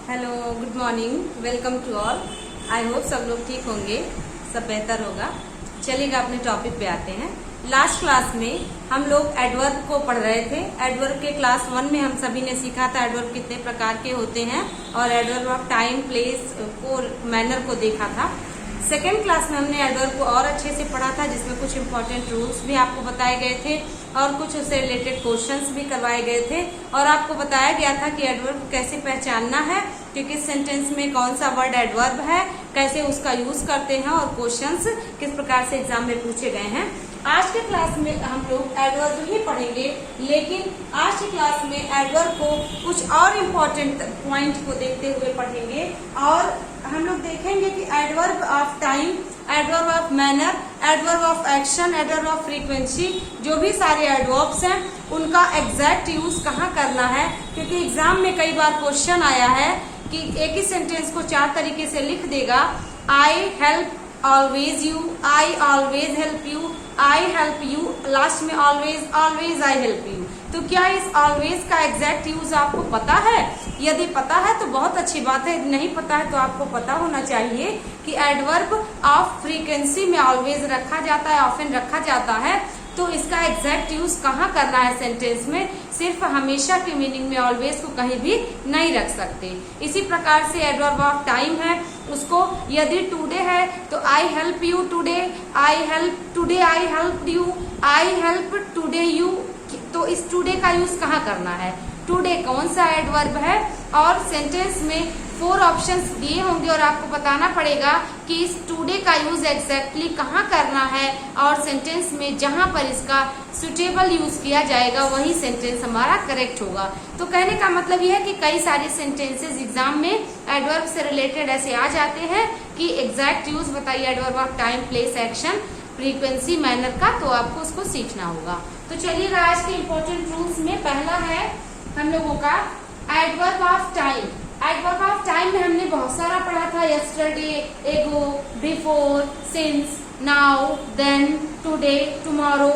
Hello, good morning, welcome to all. I hope सब लोग ठीक होंगे, सब बेहतर होगा। चलिएगा अपने टॉपिक पे आते हैं। लास्ट क्लास में हम लोग एडवर्ब को पढ़ रहे थे। एडवर्ब के क्लास 1 में हम सभी ने सीखा था एडवर्ब कितने प्रकार के होते हैं और एडवर्ब ऑफ टाइम, प्लेस को, मैनर को देखा था। सेकेंड क्लास में हमने एडवर्ब को और अच्छे से पढ़ा था, जिसमें कुछ इंपॉर्टेंट रूल्स भी आपको बताए गए थे और कुछ उससे रिलेटेड क्वेश्चंस भी करवाए गए थे और आपको बताया गया था कि एडवर्ब कैसे पहचानना है कि किस सेंटेंस में कौन सा वर्ड एडवर्ब है, कैसे उसका यूज करते हैं और क्वेश्चंस किस प्रकार से एग्जाम में पूछे गए हैं। आज के क्लास में हम लोग एडवर्ब ही पढ़ेंगे, लेकिन आज की क्लास में एडवर्ब को कुछ और इम्पोर्टेंट पॉइंट को देखते हुए पढ़ेंगे और हम लोग देखेंगे कि adverb of time, adverb of manner, adverb of action, adverb of frequency, जो भी सारे एडवर्ब्स हैं उनका एग्जैक्ट यूज कहाँ करना है। क्योंकि एग्जाम में कई बार क्वेश्चन आया है कि एक ही सेंटेंस को 4 तरीके से लिख देगा। I help always you, I always help you, I help you, last में always, always I help you. तो क्या इस ऑलवेज का एग्जैक्ट यूज आपको पता है? यदि पता है तो बहुत अच्छी बात है, नहीं पता है तो आपको पता होना चाहिए कि एडवर्ब ऑफ फ्रीक्वेंसी में ऑलवेज रखा जाता है, ऑफन रखा जाता है। तो इसका एग्जैक्ट यूज कहाँ करना है सेंटेंस में, सिर्फ हमेशा के मीनिंग में ऑलवेज को कहीं भी नहीं रख सकते। इसी प्रकार से एडवर्ब ऑफ टाइम है, उसको यदि टुडे है तो आई help you today, I help today, I help you, I help today you. तो इस टुडे का यूज कहाँ करना है, टुडे कौन सा एडवर्ब है और सेंटेंस में 4 ऑप्शंस दिए होंगे और आपको बताना पड़ेगा कि इस टुडे का यूज एग्जैक्टली कहाँ करना है और सेंटेंस में जहां पर इसका सुटेबल यूज किया जाएगा वही सेंटेंस हमारा करेक्ट होगा। तो कहने का मतलब यह है कि कई सारे सेंटेंसेस एग्जाम में एडवर्ब से रिलेटेड ऐसे आ जाते हैं कि एग्जैक्ट यूज बताइए adverb of time, place, action, frequency, manner का, तो आपको उसको सीखना होगा। तो चलिएगा आज के इम्पोर्टेंट रूल्स में पहला है हम लोगों का adverb of time. Adverb of time में हमने बहुत सारा पढ़ा था, yesterday, ago, before, since, now, then, today, tomorrow,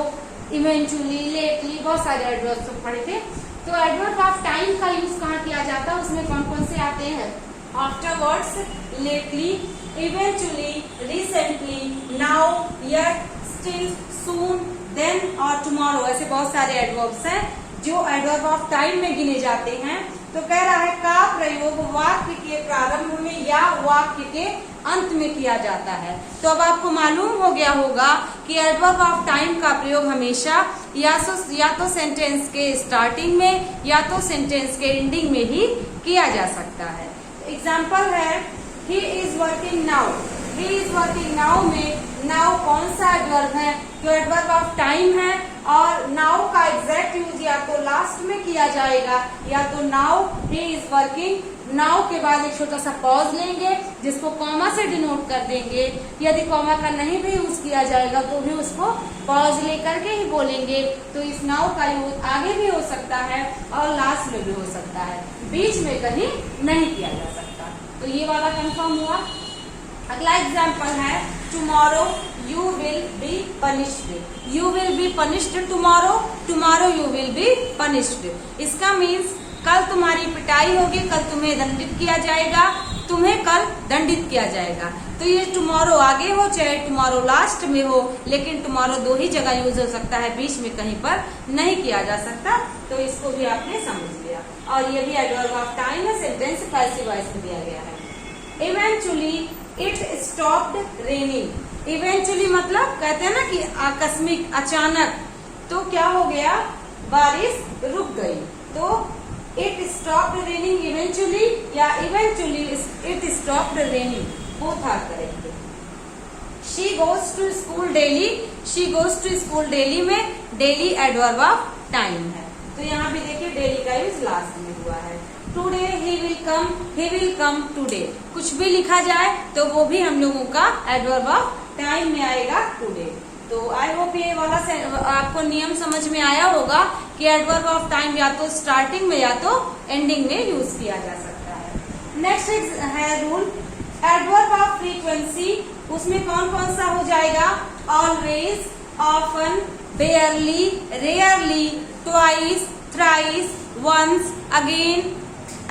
eventually, lately, बहुत सारे एडवर्ब्स पढ़े थे। तो एडवर्ब ऑफ टाइम का यूज कहाँ किया जाता है, उसमें कौन कौन से आते हैं? Afterwards, lately, eventually, recently, now, yet, still, soon, then और टुमारो। ऐसे बहुत सारे एडवर्ब्स हैं जो एडवर्ब ऑफ टाइम में गिने जाते हैं। तो कह रहा है का प्रयोग वाक्य के प्रारंभ में या वाक्य के अंत में किया जाता है। तो अब आपको मालूम हो गया होगा कि एडवर्ब ऑफ टाइम का प्रयोग हमेशा या तो सेंटेंस के स्टार्टिंग में या तो सेंटेंस के एंडिंग में ही किया जा सकता है। एग्जाम्पल है he is working now. He is working now में नाउ कौन सा एडवर्ब है, जो एडवर्ब ऑफ टाइम है और नाउ का एग्जैक्ट यूज या तो लास्ट में किया जाएगा या तो now he is working, now के बाद एक छोटा सा पॉज लेंगे जिसको कॉमा से डिनोट कर देंगे। यदि कॉमा का नहीं भी यूज किया जाएगा तो भी उसको पॉज लेकर के ही बोलेंगे। तो इस नाउ का यूज आगे भी हो सकता है और लास्ट में भी हो सकता है, बीच में कहीं नहीं किया जा सकता। तो ये वाला कंफर्म हुआ। अगला एग्जाम्पल है tomorrow you will be punished. You will be punished tomorrow, tomorrow you will be punished. इसका मीन्स कल तुम्हारी पिटाई होगी, कल तुम्हें दंडित किया जाएगा, तुम्हें कल दंडित किया जाएगा। तो ये टुमारो आगे हो चाहे टुमारो लास्ट में हो, लेकिन टुमारो 2 ही जगह यूज हो सकता है, बीच में कहीं पर नहीं किया जा सकता। तो इसको भी आपने समझ लिया। और ये भी एडवर्ब ऑफ टाइम है, सेंटेंस पैसिव वॉइस में दिया गया है। Eventually it stopped raining. Eventually मतलब कहते हैं ना कि आकस्मिक, अचानक। तो क्या हो गया, बारिश रुक गई। तो इट स्टॉप्ड रेनिंग इवेंचुअली या eventually it stopped raining, both are correct. She goes to school daily. She goes to school daily में डेली एडवर्ब ऑफ टाइम है। तो यहाँ भी देखिए डेली का यूज लास्ट में हुआ है। Today he will come today. कुछ भी लिखा जाए तो वो भी हम लोगों का एडवर्ब ऑफ टाइम में आएगा टुडे। तो आई होप ये वाला आपको नियम समझ में आया होगा कि एडवर्ब ऑफ टाइम या तो स्टार्टिंग में या तो एंडिंग में यूज किया जा सकता है। नेक्स्ट है रूल एडवर्ब ऑफ फ्रीक्वेंसी। उसमें कौन कौन सा हो जाएगा, always, often, barely, rarely, twice, thrice, once, again,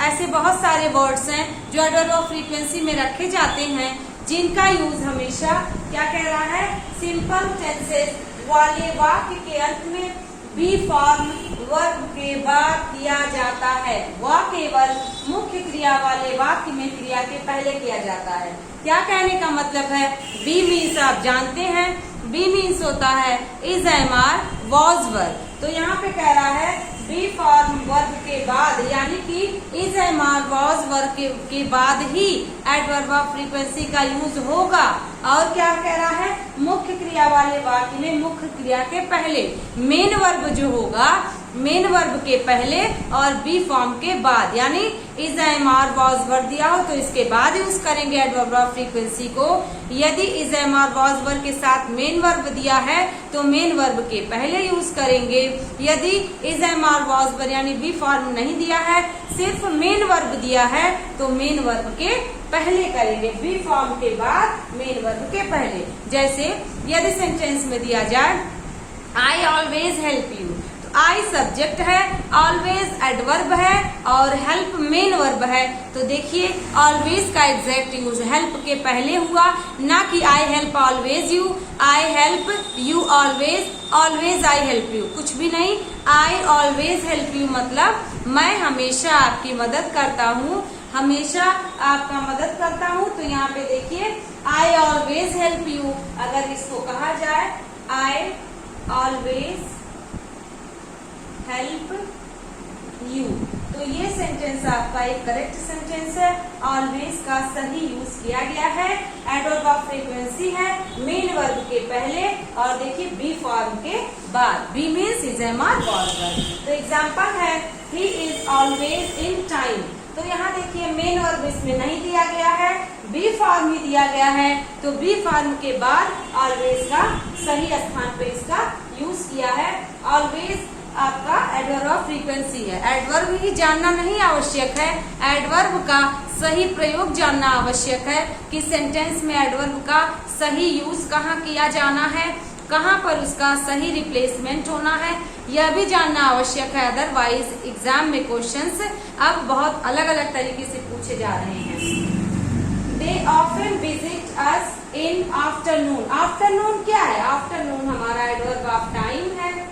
ऐसे बहुत सारे वर्ड्स हैं जो एडवर्ब ऑफ फ्रीक्वेंसी में रखे जाते हैं, जिनका यूज हमेशा क्या कह रहा है, सिंपल टेंसेस वाले वाक्य के अंत में बी फॉर्म वर्ब के बाद किया जाता है। वह केवल मुख्य क्रिया वाले वाक्य में क्रिया के पहले किया जाता है। क्या कहने का मतलब है, बी मीन्स आप जानते हैं, बी मीन्स होता है is, am, are, was verb. तो यहाँ पे कह रहा है बी फॉर्म वर्ब के बाद, यानी कि is, am, are, was verb के बाद ही एडवर्ब ऑफ फ्रीक्वेंसी का यूज होगा। और क्या कह रहा है, मुख्य क्रिया वाले वाक्य में मुख्य क्रिया के पहले, मेन वर्ब जो होगा मेन वर्ब के पहले और बी फॉर्म के बाद, यानी is, am, are, was verb दिया हो तो इसके बाद यूज करेंगे एडवर्ब ऑफ फ्रीक्वेंसी को। यदि is, am, are, was verb के साथ मेन वर्ब दिया है तो मेन वर्ब के पहले यूज करेंगे। यदि is, am, are, was verb यानी बी फॉर्म नहीं दिया है, सिर्फ मेन वर्ब दिया है तो मेन वर्ब के पहले करेंगे, बी फॉर्म के बाद मेन वर्ब के पहले। जैसे यदि सेंटेंस में दिया जाए आई ऑलवेज हेल्प यू, तो आई सब्जेक्ट है, ऑलवेज एडवर्ब है और हेल्प मेन वर्ब है। तो देखिए ऑलवेज का एग्जैक्ट यूज हेल्प के पहले हुआ, ना कि आई help always you, I help you always, always I help you, कुछ भी नहीं। आई ऑलवेज हेल्प यू मतलब मैं हमेशा आपकी मदद करता हूँ, हमेशा आपका मदद करता हूँ। तो यहाँ पे देखिए आई ऑलवेज हेल्प यू, अगर इसको कहा जाए आई ऑलवेज हेल्प यू, तो ये सेंटेंस आपका एक करेक्ट सेंटेंस है। ऑलवेज का सही यूज किया गया है, एडवर्ब ऑफ फ्रीक्वेंसी है, मेन वर्ब के पहले और देखिए बी फॉर्म के बाद। Be means is, am, are, was verb. तो एग्जाम्पल है he is always in time, तो यहाँ देखिए मेन वर्ब इसमें नहीं दिया गया है, बी फॉर्म ही दिया गया है, तो बी फॉर्म के बाद ऑलवेज का सही स्थान पे इसका यूज किया है। ऑलवेज आपका एडवर्ब ऑफ फ्रीक्वेंसी है, एडवर्ब ही जानना नहीं आवश्यक है, एडवर्ब का सही प्रयोग जानना आवश्यक है कि सेंटेंस में एडवर्ब का सही यूज कहाँ किया जाना है, कहाँ पर उसका सही रिप्लेसमेंट होना है, यह भी जानना आवश्यक है। अदरवाइज एग्जाम में क्वेश्चंस अब बहुत अलग अलग तरीके से पूछे जा रहे हैं। They often visit us in afternoon, afternoon क्या है, आफ्टरनून हमारा एडवर्ब ऑफ टाइम है,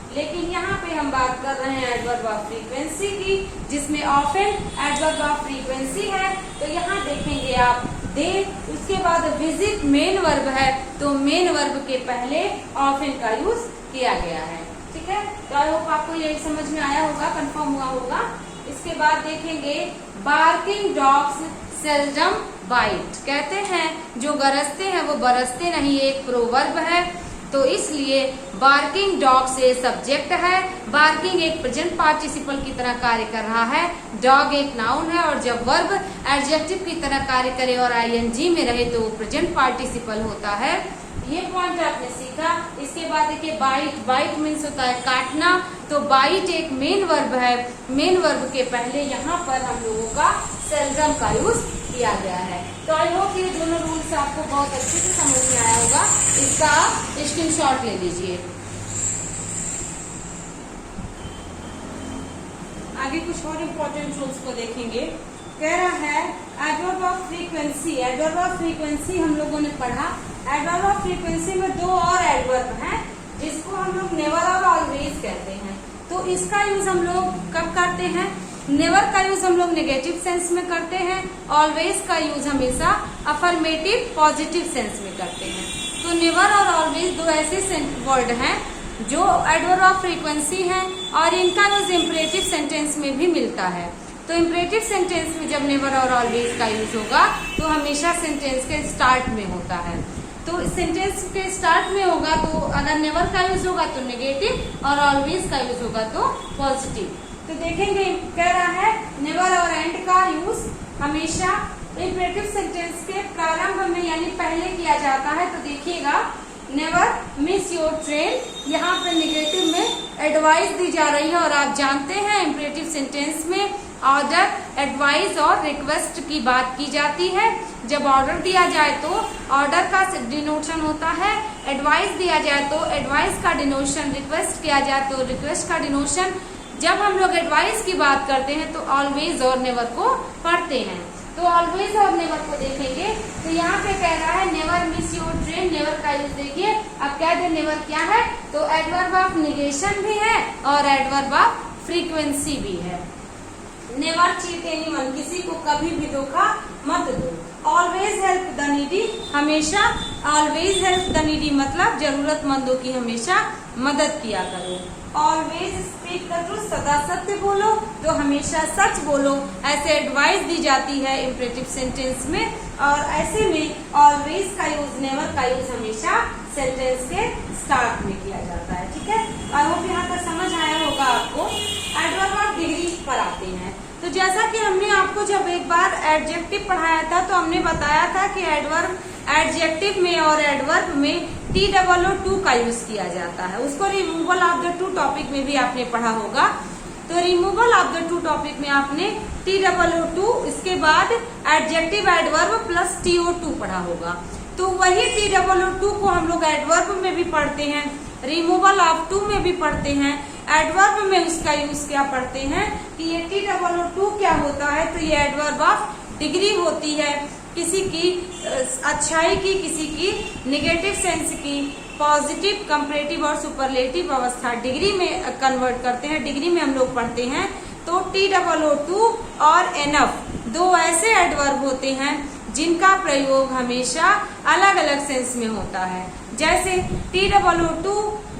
लेकिन यहाँ पे हम बात कर रहे हैं एडवर्ब ऑफ फ्रीक्वेंसी की, जिसमें ऑफन एडवर्ब ऑफ फ्रीक्वेंसी है। तो यहाँ देखेंगे आप दे, उसके बाद विजिट मेन वर्ब है, तो मेन वर्ब के पहले ऑफन का यूज किया गया है। ठीक है, तो आई होप आपको यही समझ में आया होगा, कंफर्म हुआ होगा। इसके बाद देखेंगे बार्किंग डॉग्स सेल्डम बाइट, कहते हैं जो गरजते हैं वो बरसते नहीं, एक प्रोवर्ब है, तो इसलिए बार्किंग डॉग से सब्जेक्ट है, बार्किंग एक प्रेजेंट पार्टिसिपल की तरह कार्य कर रहा है, डॉग एक नाउन है और जब वर्ब एडजेक्टिव की तरह कार्य करे और आईएनजी में रहे तो प्रेजेंट पार्टिसिपल होता है। ये पॉइंट आपने सीखा। इसके बाद देखिए बाइट, बाइट मीन्स होता है काटना, तो बाइट एक मेन वर्ब है, मेन वर्ब के पहले यहाँ पर हम लोगों का सेल्डम का यूज किया गया है। तो आई होप ये दोनों रूल्स आपको बहुत अच्छे से समझ में आया होगा, इसका स्क्रीनशॉट ले लीजिए। आगे कुछ और इम्पोर्टेंट रूल्स को देखेंगे। कह रहा है adverb of frequency, adverb of frequency हम लोगों ने पढ़ा, एडवर्ब ऑफ फ्रीक्वेंसी में दो और एडवर्ब हैं जिसको हम लोग नेवर और ऑलवेज कहते हैं। तो इसका यूज हम लोग कब करते हैं, नेवर का यूज हम लोग नेगेटिव सेंस में करते हैं, ऑलवेज का यूज हमेशा अफर्मेटिव पॉजिटिव सेंस में करते हैं। तो नेवर और ऑलवेज दो ऐसे वर्ड हैं जो एडवर्ब ऑफ फ्रीक्वेंसी हैं और इनका यूज इम्परेटिव सेंटेंस में भी मिलता है। तो इम्परेटिव सेंटेंस में जब नेवर और ऑलवेज का यूज होगा तो हमेशा सेंटेंस के स्टार्ट में होता है। तो सेंटेंस के स्टार्ट में होगा तो अगर नेवर का यूज होगा तो नेगेटिव और ऑलवेज का यूज होगा तो पॉजिटिव। तो देखेंगे कह रहा है नेवर और एंड का यूज हमेशा इम्परेटिव सेंटेंस के प्रारंभ में यानी पहले किया जाता है। तो देखिएगा नेवर मिस योर ट्रेन, यहाँ पे नेगेटिव में एडवाइस दी जा रही है और आप जानते हैं इम्परेटिव सेंटेंस में ऑर्डर, एडवाइस और रिक्वेस्ट की बात की जाती है। जब ऑर्डर दिया जाए तो ऑर्डर का डिनोशन होता है, एडवाइस दिया जाए तो एडवाइस का डिनोशन, रिक्वेस्ट किया जाए तो रिक्वेस्ट का डिनोशन, जब हम लोग एडवाइस की बात करते हैं तो ऑलवेज और नेवर को पढ़ते हैं। तो ऑलवेज और नेवर को देखेंगे तो यहाँ पे कह रहा है never miss your train. Never का यूज देखिए, अब क्या दे नेवर क्या है, तो एडवर्ब ऑफ निगेशन भी है और एडवर्ब ऑफ फ्रीक्वेंसी भी है। नेवर चीट एनीवन, किसी को कभी भी धोखा मत दो। ऑलवेज हेल्प द नीडी, हमेशा ऑलवेज हेल्प द नीडी मतलब जरूरतमंदों की हमेशा मदद किया करो। ऑलवेज स्पीक द ट्रूथ, सदा सत्य बोलो, तो हमेशा सच बोलो, ऐसे एडवाइस दी जाती है इम्परेटिव सेंटेंस में। और ऐसे में ऑलवेज का यूज, नेवर का यूज हमेशा सेंटेंस के स्टार्ट में किया जाता है। ठीक है, आई होप यहाँ तक समझ आया होगा आपको। एडवर्ब ऑफ डिग्री पर आते हैं। तो जैसा कि हमने आपको जब एक बार एडजेक्टिव पढ़ाया था तो हमने बताया था कि एडवर्ब एडजेक्टिव में और एडवर्ब में TOO का यूज किया जाता है। उसको removal of the two topic में भी आपने पढ़ा होगा। तो removal of the two topic में आपने TOO, इसके बाद एडजेक्टिव एडवर्ब प्लस TO2 पढ़ा होगा। तो वही TOO को हम लोग एडवर्ब में भी पढ़ते हैं, रिमूवल ऑफ टू में भी पढ़ते हैं। एडवर्ब में उसका यूज क्या पढ़ते हैं कि ये TOO क्या होता है, तो ये एडवर्ब ऑफ डिग्री होती है, किसी की अच्छाई की, किसी की निगेटिव सेंस की, पॉजिटिव, कंपैरेटिव और सुपरलेटिव अवस्था डिग्री में कन्वर्ट करते हैं, डिग्री में हम लोग पढ़ते हैं। तो TOO और एनफ दो ऐसे एडवर्ब होते हैं जिनका प्रयोग हमेशा अलग अलग सेंस में होता है। जैसे TOO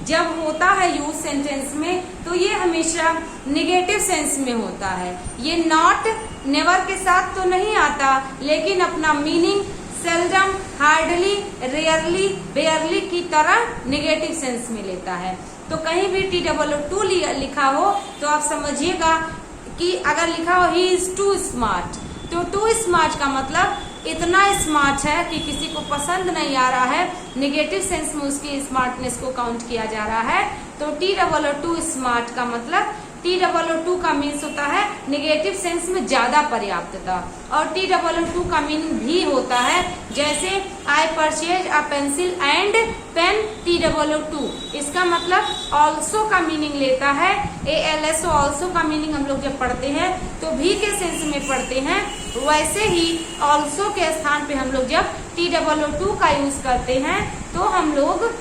जब होता है यूज सेंटेंस में तो ये हमेशा निगेटिव सेंस में होता है। ये नॉट नेवर के साथ तो नहीं आता, लेकिन अपना मीनिंग सेल्डम, हार्डली, रेयरली, बेयरली की तरह निगेटिव सेंस में लेता है। तो कहीं भी TOO लिखा हो तो आप समझिएगा कि अगर लिखा हो ही इज टू स्मार्ट, तो टू स्मार्ट का मतलब इतना स्मार्ट है कि किसी को पसंद नहीं आ रहा है, निगेटिव सेंस में उसकी स्मार्टनेस को काउंट किया जा रहा है। तो TOO स्मार्ट का मतलब TOO का मीन्स होता है निगेटिव सेंस में ज्यादा पर्याप्तता, और TOO का मीनिंग भी होता है जैसे I purchase a pencil and pen TOO, इसका मतलब ऑल्सो का मीनिंग लेता है। ALSO ऑल्सो का मीनिंग हम लोग जब पढ़ते हैं तो भी के सेंस में पढ़ते हैं, वैसे ही ऑल्सो के स्थान पे हम लोग जब TOO का यूज करते हैं तो हम लोग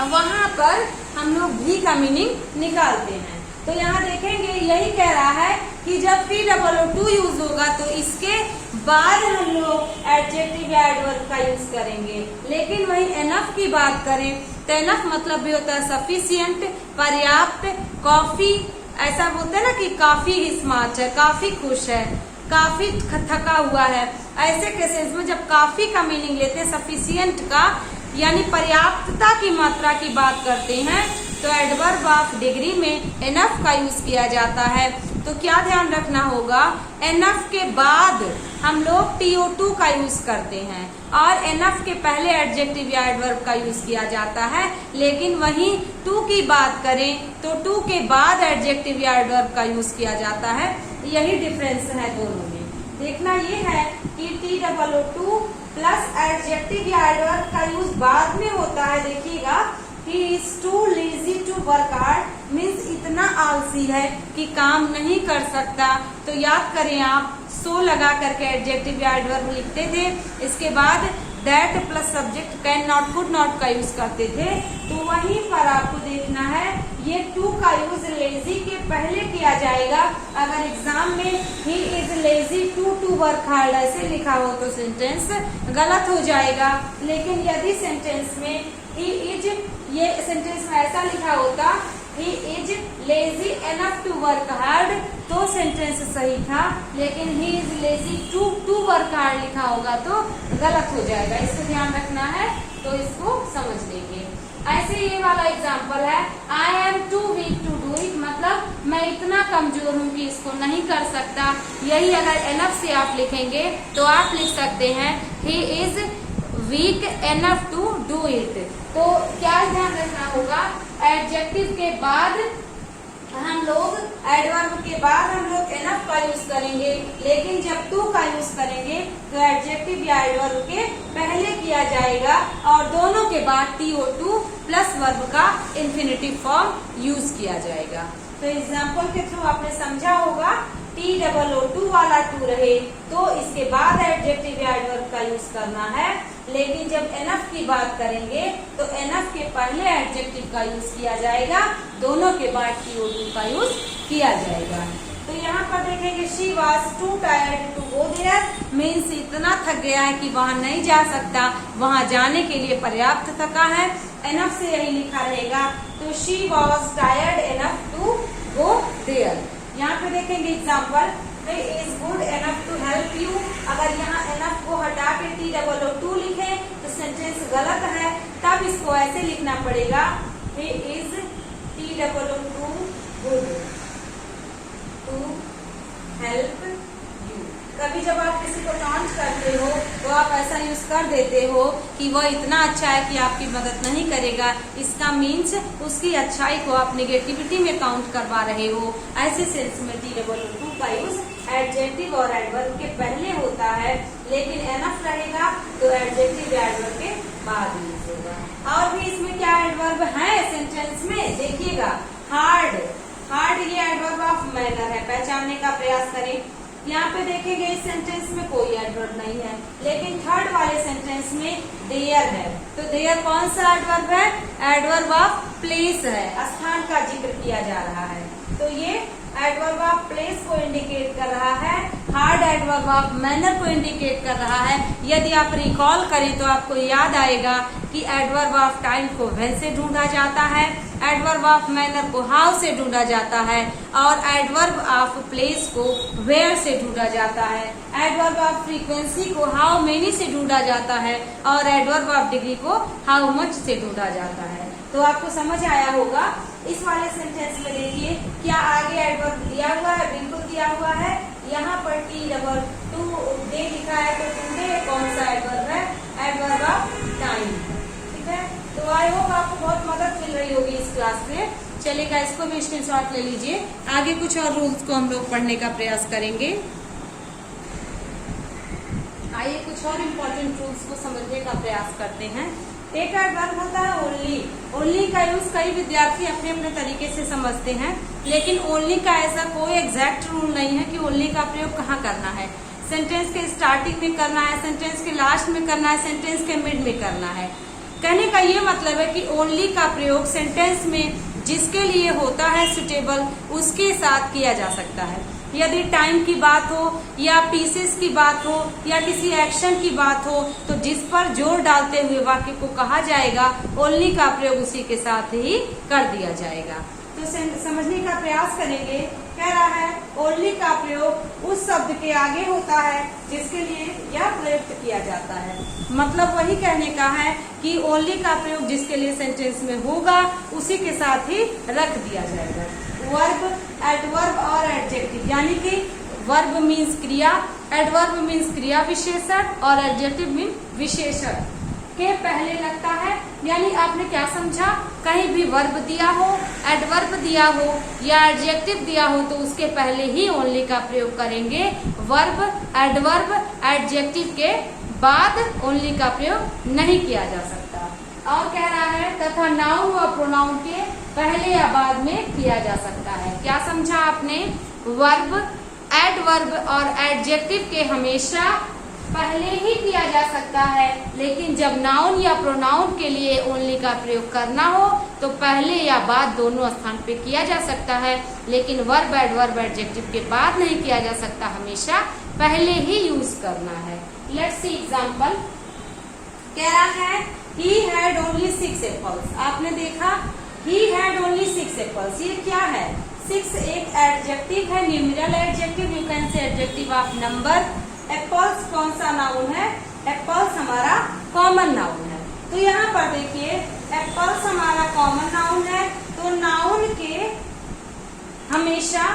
वहां पर हम लोग भी का मीनिंग निकालते हैं। तो यहाँ देखेंगे यही कह रहा है कि जब TOO यूज होगा तो इसके बाद हम लोग एडजेक्टिव या एडवर्ब का यूज करेंगे। लेकिन वही एनफ की बात करें तो एनफ मतलब भी होता है सफिशिएंट, पर्याप्त, काफी। ऐसा बोलते हैं ना कि काफी स्मार्ट है, काफी खुश है, काफी थका हुआ है, ऐसे के सेंस में जब काफी का मीनिंग लेते हैं, सफिशिएंट का यानी पर्याप्तता की मात्रा की बात करते हैं, तो एडवर्ब ऑफ डिग्री में एनफ का यूज किया जाता है। तो क्या ध्यान रखना होगा, एनफ के बाद हम लोग TOO का यूज करते हैं और एनफ के पहले एडजेक्टिव या एडवर्ब का यूज किया जाता है। लेकिन वहीं टू की बात करें तो टू के बाद एडजेक्टिव या एडवर्ब का यूज किया जाता है। यही डिफरेंस है दोनों में। देखना ये है कि TOO प्लस एडजेक्टिव या एडवर्ब का यूज बाद में होता है। देखिएगा He is too lazy to work hard, means इतना आलसी है कि काम नहीं कर सकता। तो याद करें आप, सो लगा करके एडजेक्टिव या एडवर्ब लिखते थे, इसके बाद that plus subject can not, could not का यूज करते थे। तो वहीं पर आपको देखना है ये टू का यूज लेजी के पहले किया जाएगा। अगर एग्जाम में he is lazy to work hard ऐसे लिखा हो तो सेंटेंस गलत हो जाएगा। लेकिन यदि सेंटेंस में ही इज, ये सेंटेंस में ऐसा लिखा होता he is lazy enough to work hard, तो सेंटेंस सही था। लेकिन he is lazy to work hard लिखा होगा तो गलत हो जाएगा। इसको ध्यान रखना है, तो इसको समझ लेंगे। ऐसे ये वाला एग्जाम्पल है, I am too weak to do it, मतलब मैं इतना कमजोर हूँ कि इसको नहीं कर सकता। यही अगर एनफ से आप लिखेंगे तो आप लिख सकते हैं he is weak enough to do it. तो क्या ध्यान रखना होगा, एडजेक्टिव के बाद हम लोग एडवर्ब के बाद हम लोग एनफ का यूज करेंगे, लेकिन जब टू का यूज करेंगे तो एडजेक्टिव या एडवर्ब के पहले किया जाएगा और दोनों के बाद TO2 प्लस वर्ब का इंफिनिटिव फॉर्म यूज किया जाएगा। तो एग्जाम्पल के थ्रू आपने समझा होगा, TOO2 वाला टू रहे तो इसके बाद एडजेक्टिव या एडवर्ब का यूज करना है, लेकिन जब एनफ की बात करेंगे तो एनफ के पहले एडजेक्टिव का यूज किया जाएगा, दोनों के बाद TO2 का यूज किया जाएगा। तो यहाँ पर देखेंगे she was too tired to go there, means इतना थक गया है कि वहां नहीं जा सकता, वहां जाने के लिए पर्याप्त थका है। एनफ से यही लिखा रहेगा, तो she was tired enough to go there. यहाँ पे देखेंगे example, he is good enough to help you। अगर यहाँ enough को हटा के TOO2 लिखे तो सेंटेंस गलत है, तब इसको ऐसे लिखना पड़ेगा, he is TOO2 good to help you। कभी जब आप किसी को टॉन्ट करते हो तो आप ऐसा यूज कर देते हो कि वह इतना अच्छा है कि आपकी मदद नहीं करेगा, इसका मीन्स उसकी अच्छाई को आप नेगेटिविटी में काउंट करवा रहे हो। ऐसे सेंस में TOO2 का यूज एडजेक्टिव और एडवर्ब के पहले होता है, लेकिन एनफ रहेगा तो एडजेक्टिव या एडवर्ब के बाद यूज होगा। और भी इसमें क्या एडवर्ब है सेंटेंस में, देखिएगा, हार्ड, हार्ड ये एडवर्ब ऑफ मैनर है, पहचानने का प्रयास करें। यहाँ पे देखेंगे इस सेंटेंस में कोई एडवर्ब नहीं है, लेकिन थर्ड वाले सेंटेंस में देयर है, तो देयर कौन सा एडवर्ब है, एडवर्ब ऑफ प्लेस है, स्थान का जिक्र किया जा रहा है, तो ये एडवर्ब ऑफ प्लेस को इंडिकेट कर रहा है। हार्ड एडवर्ब ऑफ मैनर को इंडिकेट कर रहा है। यदि आप रिकॉल करें तो आपको याद आएगा कि एडवर्ब ऑफ टाइम को व्हेन से ढूंढा जाता है, एडवर्ब ऑफ मैनर को हाउ से ढूंढा जाता है और एडवर्ब ऑफ प्लेस को वेयर से ढूंढा जाता है। एडवर्ब ऑफ फ्रीक्वेंसी को हाउ मेनी से ढूंढा जाता है और एडवर्ब ऑफ डिग्री को हाउ मच से ढूंढा जाता है। तो आपको समझ आया होगा। इस वाले सेंटेंस में देखिए क्या आगे एडवर्ब दिया हुआ है, बिल्कुल दिया हुआ है। यहाँ पर TOO2 डे लिखा है, तो टुडे कौन सा एडवर्ब है, एडवर्ब ऑफ टाइम। ठीक है, तो आई होप आपको बहुत मदद मिल रही होगी इस क्लास में। चलेगा, इसको भी स्क्रीनशॉट ले लीजिए। आगे कुछ और रूल्स को हम लोग पढ़ने का प्रयास करेंगे। आइए कुछ और इम्पोर्टेंट रूल्स को समझने का प्रयास करते हैं। एक एडवर्ब होता है ओनली। ओनली का यूज कई विद्यार्थी अपने अपने तरीके से समझते हैं, लेकिन ओनली का ऐसा कोई एग्जैक्ट रूल नहीं है कि ओनली का प्रयोग कहाँ करना है। सेंटेंस के स्टार्टिंग में करना है, सेंटेंस के लास्ट में करना है, सेंटेंस के मिड में करना है। कहने का ये मतलब है कि ओनली का प्रयोग सेंटेंस में जिसके लिए होता है सुटेबल, उसके साथ किया जा सकता है। यदि टाइम की बात हो या पीसेस की बात हो या किसी एक्शन की बात हो, तो जिस पर जोर डालते हुए वाक्य को कहा जाएगा, ओनली का प्रयोग उसी के साथ ही कर दिया जाएगा। तो समझने का प्रयास करेंगे। कह रहा है ओनली का प्रयोग उस शब्द के आगे होता है जिसके लिए यह प्रयुक्त किया जाता है। मतलब वही कहने का है कि ओनली का प्रयोग जिसके लिए सेंटेंस में होगा उसी के साथ ही रख दिया जाएगा। वर्ब, एडवर्ब और एडजेक्टिव, यानी कि वर्ब मीन्स क्रिया, एडवर्ब मीन्स क्रिया विशेषण और एडजेक्टिव मीन्स विशेषण के पहले लगता है। यानी आपने क्या समझा, कहीं भी वर्ब दिया हो, एडवर्ब दिया हो या एडजेक्टिव दिया हो तो उसके पहले ही ओनली का प्रयोग करेंगे। वर्ब, एडवर्ब, एडजेक्टिव के बाद ओनली का प्रयोग नहीं किया जा सकता। और कह रहा है तथा नाउन व प्रोनाउन के पहले या बाद में किया जा सकता है। क्या समझा आपने, वर्ब, एडवर्ब और एडजेक्टिव के हमेशा पहले ही किया जा सकता है, लेकिन जब नाउन या प्रोनाउन के लिए ओनली का प्रयोग करना हो तो पहले या बाद दोनों स्थान पे किया जा सकता है, लेकिन वर्ब, एडवर्ब, एडजेक्टिव के बाद नहीं किया जा सकता, हमेशा पहले ही यूज करना है। Let's see example. कह रहा है he had only 6 apples। आपने देखा he had only 6 apples, ये क्या है, 6 एक एडजेक्टिव है, numeral adjective, you can say adjective of number. Apples कौन सा नाउन है, एप्पल्स हमारा कॉमन नाउन है। तो यहाँ पर देखिए एप्पल्स हमारा कॉमन नाउन है, तो नाउन के हमेशा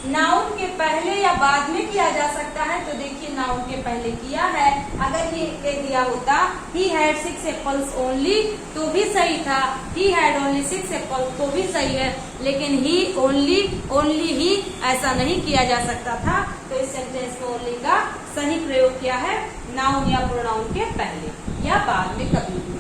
नाउन के पहले या बाद में किया जा सकता है, तो देखिए नाउन के पहले किया है। अगर ये दिया होता he had 6 apples only तो भी सही था, he had only 6 apples तो भी सही है, लेकिन he only ही ऐसा नहीं किया जा सकता था। तो इस सेंटेंस में only का सही प्रयोग किया है नाउन या प्रोनाउन के पहले या बाद में कभी भी।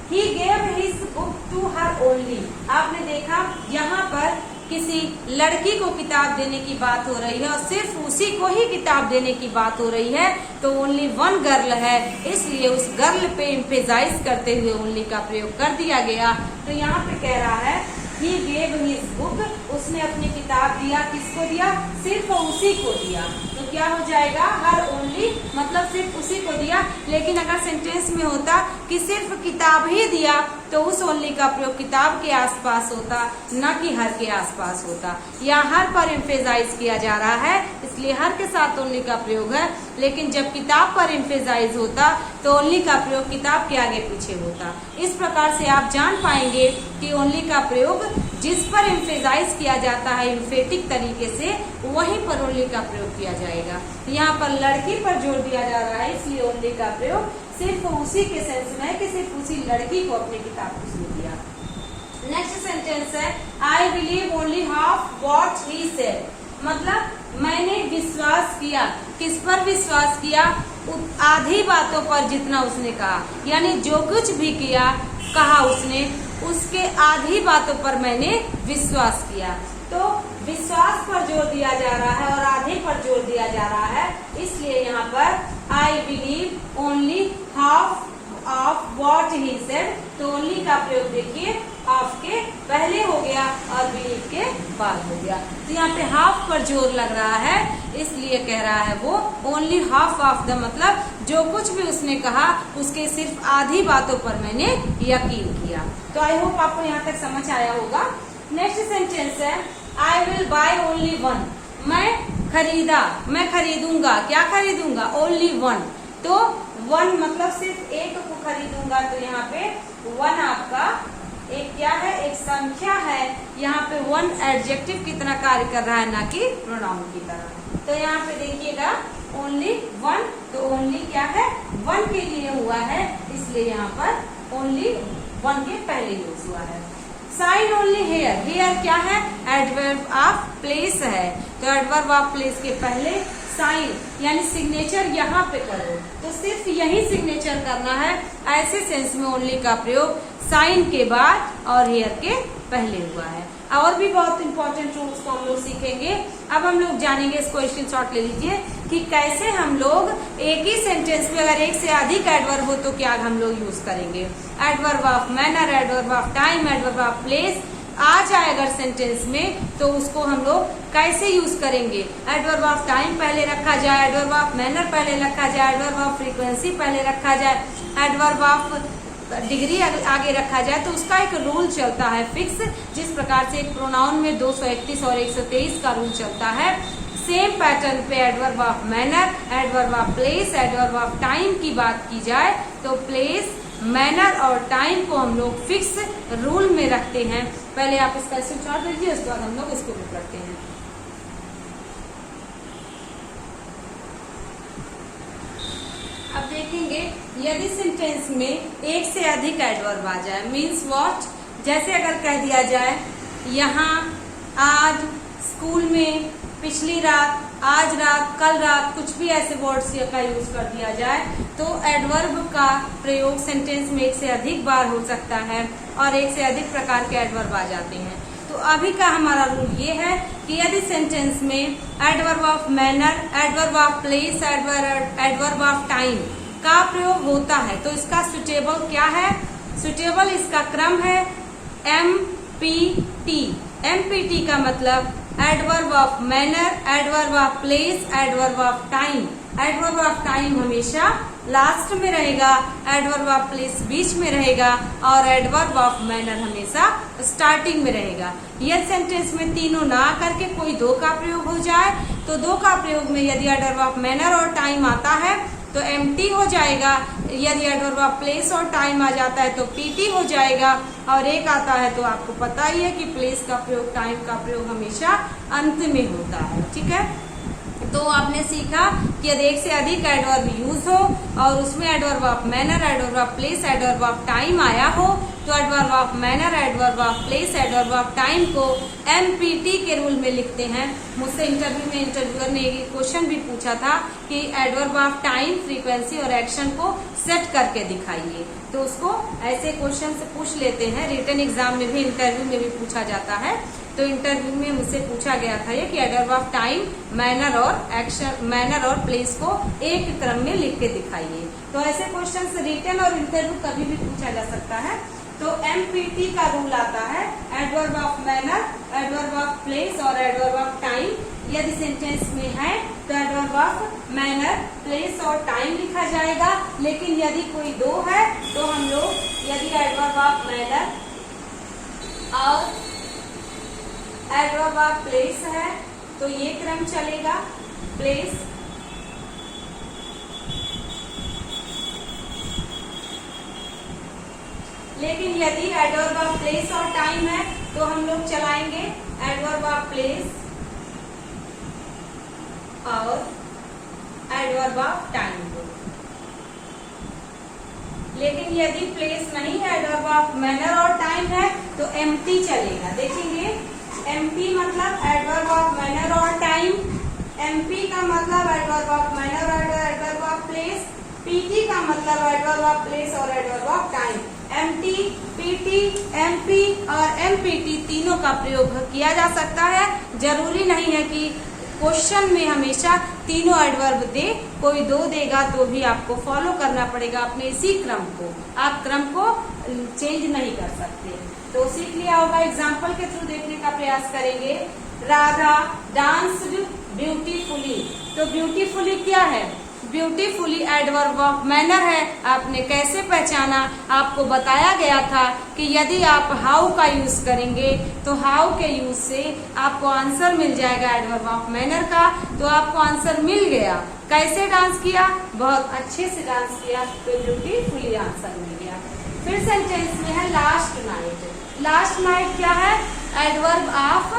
He gave his book to her only। आपने देखा यहाँ पर किसी लड़की को किताब देने की बात हो रही है और सिर्फ उसी को ही किताब देने की बात हो रही है, तो ओनली वन गर्ल है, इसलिए उस गर्ल पे एम्फेसाइज करते हुए ओनली का प्रयोग कर दिया गया। तो यहाँ पे कह रहा है he gave his book, उसने अपनी किताब दिया, किसको दिया? सिर्फ उसी को दिया। तो क्या हो जाएगा? हर ओनली मतलब सिर्फ उसी को दिया। लेकिन अगर सेंटेंस में होता कि सिर्फ किताब ही दिया तो उस ओनली का प्रयोग किताब के आसपास होता, न कि हर के आसपास होता। यहाँ हर पर एम्फेसाइज किया जा रहा है, इसलिए हर के साथ ओनली का प्रयोग है। लेकिन जब किताब पर एम्फेसाइज होता तो ओनली का प्रयोग किताब के आगे पीछे होता। इस प्रकार से आप जान पाएंगे कि ओनली का प्रयोग जिस पर एम्फेसाइज किया जाता है एम्फेटिक तरीके से, वहीं पर ओनली का प्रयोग किया जाएगा। यहाँ पर लड़की पर जोर दिया जा रहा है, इसलिए ओनली का प्रयोग सिर्फ उसी के सेंस में है कि सिर्फ उसी लड़की को अपनी किताब उसने दिया। नेक्स्ट सेंटेंस है I believe only half what he said, मतलब मैंने विश्वास किया। किस पर विश्वास किया? आधी बातों पर जितना उसने कहा, यानी जो कुछ भी किया कहा उसने, उसके आधी बातों पर मैंने विश्वास किया। तो विश्वास पर जोर दिया जा रहा है और आधे पर जोर दिया जा रहा है, इसलिए यहाँ पर I believe only half of what he said. तो ओनली का प्रयोग देखिए हाफ के पहले हो गया और बिलीव के बाद हो गया। तो यहाँ पे हाफ पर जोर लग रहा है, इसलिए कह रहा है वो ओनली हाफ ऑफ द, मतलब जो कुछ भी उसने कहा उसके सिर्फ आधी बातों पर मैंने यकीन किया। तो आई होप आपको यहाँ तक समझ आया होगा। नेक्स्ट सेंटेंस है I will buy only one, मैं खरीदूंगा। क्या खरीदूंगा? Only one. तो वन मतलब सिर्फ एक को खरीदूंगा, तो यहाँ पे वन आपका एक क्या है? एक संख्या है। यहाँ पे वन एडजेक्टिव की तरह कार्य कर रहा है, ना कि प्रोनाउन की तरह। तो यहाँ पे देखिएगा ओनली वन, तो ओनली क्या है? वन के लिए हुआ है, इसलिए यहाँ पर ओनली वन के पहले यूज हुआ है। साइन ओनली हेयर, हेयर क्या है? एडवर्ब ऑफ प्लेस है, तो एडवर्ब ऑफ प्लेस के पहले साइन यानी सिग्नेचर यहाँ पे करो, तो सिर्फ यही सिग्नेचर करना है। ऐसे सेंस में ओनली का प्रयोग साइन के बाद और हेयर के पहले हुआ है। और भी बहुत इंपॉर्टेंट रूल्स को हम लोग सीखेंगे। अब हम लोग जानेंगे, इसको स्क्रीनशॉट ले लीजिए, कि कैसे हम लोग एक ही सेंटेंस में अगर एक से अधिक एडवर्ब हो तो क्या हम लोग यूज करेंगे। Adverb of manner, adverb of time, adverb of place आ जाए अगर सेंटेंस में, तो उसको हम लोग कैसे यूज करेंगे। एडवर्ब ऑफ टाइम पहले रखा जाए, एडवर्ब ऑफ मैनर पहले रखा जाए, एडवर्ब ऑफ फ्रीक्वेंसी पहले रखा जाए, एडवर्ब ऑफ डिग्री आगे रखा जाए, तो उसका एक रूल चलता है फिक्स। जिस प्रकार से एक प्रोनाउन में 231 और 123 का रूल चलता है, सेम पैटर्न पे adverb of manner, adverb of place, adverb of time की बात की जाए तो प्लेस, मैनर और टाइम को हम लोग फिक्स रूल में रखते हैं। पहले आप इसका स्क्रीनशॉट लीजिए, उसके बाद हम लोग इसको भी करते हैं। अब देखेंगे यदि सेंटेंस में एक से अधिक एडवर्ब आ जाए, मीन्स व्हाट। जैसे अगर कह दिया जाए यहाँ, आज, स्कूल में, पिछली रात, आज रात, कल रात, कुछ भी ऐसे वर्ड्स का यूज कर दिया जाए तो एडवर्ब का प्रयोग सेंटेंस में एक से अधिक बार हो सकता है और एक से अधिक प्रकार के एडवर्ब आ जाते हैं। तो अभी का हमारा रूल ये है कि यदि सेंटेंस में adverb of manner, adverb of place, adverb of time का प्रयोग होता है तो इसका सुटेबल क्या है? सुटेबल इसका क्रम है MPT। MPT का मतलब adverb of manner, adverb of place, adverb of time. Adverb of time हमेशा लास्ट में रहेगा, एडवर्ब ऑफ प्लेस बीच में रहेगा और एडवर्ब ऑफ मैनर हमेशा स्टार्टिंग में रहेगा। यदि सेंटेंस में तीनों ना करके कोई दो का प्रयोग हो जाए तो दो का प्रयोग में यदि एडवर्ब ऑफ मैनर और टाइम आता है तो एम्प्टी हो जाएगा। यदि एडवर्ब ऑफ प्लेस और टाइम आ जाता है तो पीटी हो जाएगा। और एक आता है तो आपको पता ही है कि प्लेस का प्रयोग, टाइम का प्रयोग हमेशा अंत में होता है। ठीक है, तो आपने सीखा कि यदि एक से अधिक एडवर्ब यूज हो और उसमें adverb of manner, adverb of place, adverb of time आया हो तो adverb of manner, adverb of place, adverb of time को एमपीटी के रूल में लिखते हैं। मुझसे इंटरव्यू में इंटरव्यूअर ने एक क्वेश्चन भी पूछा था कि एडवर्ब ऑफ टाइम, फ्रीक्वेंसी और एक्शन को सेट करके दिखाइए। तो उसको ऐसे क्वेश्चन से पूछ लेते हैं। रिटन एग्जाम में भी, इंटरव्यू में भी पूछा जाता है। तो इंटरव्यू में मुझसे पूछा गया था ये कि एडवर्ब ऑफ टाइम, मैनर और एक्शन, मैनर और प्लेस को एक क्रम में लिख के दिखाइए। तो ऐसे क्वेश्चन रिटन और इंटरव्यू कभी भी पूछा जा सकता है। तो एमपीटी का रूल आता है adverb of manner, adverb of place और एडवर्ब ऑफ टाइम यदि सेंटेंस में है तो एडवर्ब ऑफ मैनर, प्लेस और टाइम लिखा जाएगा। लेकिन यदि कोई दो है तो हम लोग यदि एडवर्ब ऑफ मैनर और एडवर्ब ऑफ प्लेस है तो ये क्रम चलेगा, प्लेस लेकिन यदि एडवर्ब ऑफ प्लेस और टाइम है तो हम लोग चलाएंगे एडवर्ब ऑफ प्लेस और एडवर्ब ऑफ टाइम को। लेकिन यदि प्लेस नहीं है, एडवर्ब ऑफ मैनर और टाइम है तो एम्प्टी चलेगा। देखेंगे एम्प्टी मतलब एडवर्ब ऑफ मैनर और टाइम, एमपी का मतलब एडवर्ब ऑफ मैनर और एडवर्ब ऑफ प्लेस, पीटी का मतलब एडवर्ब ऑफ प्लेस और adverb of time. MT, PT, MP और एमपीटी तीनों का प्रयोग किया जा सकता है। जरूरी नहीं है कि क्वेश्चन में हमेशा तीनों एडवर्ब दे, कोई दो देगा तो भी आपको फॉलो करना पड़ेगा अपने इसी क्रम को। आप क्रम को चेंज नहीं कर सकते। तो सीख लिया होगा, एग्जाम्पल के थ्रू देखने का प्रयास करेंगे। राधा डांस्ड ब्यूटीफुली, तो ब्यूटीफुली क्या है? ब्यूटीफुली एडवर्ब ऑफ मैनर है। आपने कैसे पहचाना? आपको बताया गया था कि यदि आप हाउ का यूज करेंगे तो हाउ के यूज से आपको आंसर मिल जाएगा एडवर्ब ऑफ मैनर का। तो आपको आंसर मिल गया। कैसे डांस किया? बहुत अच्छे से डांस किया, तो ब्यूटीफुली आंसर मिल गया। फिर सेंटेंस में है लास्ट नाइट। लास्ट नाइट क्या है? एडवर्ब ऑफ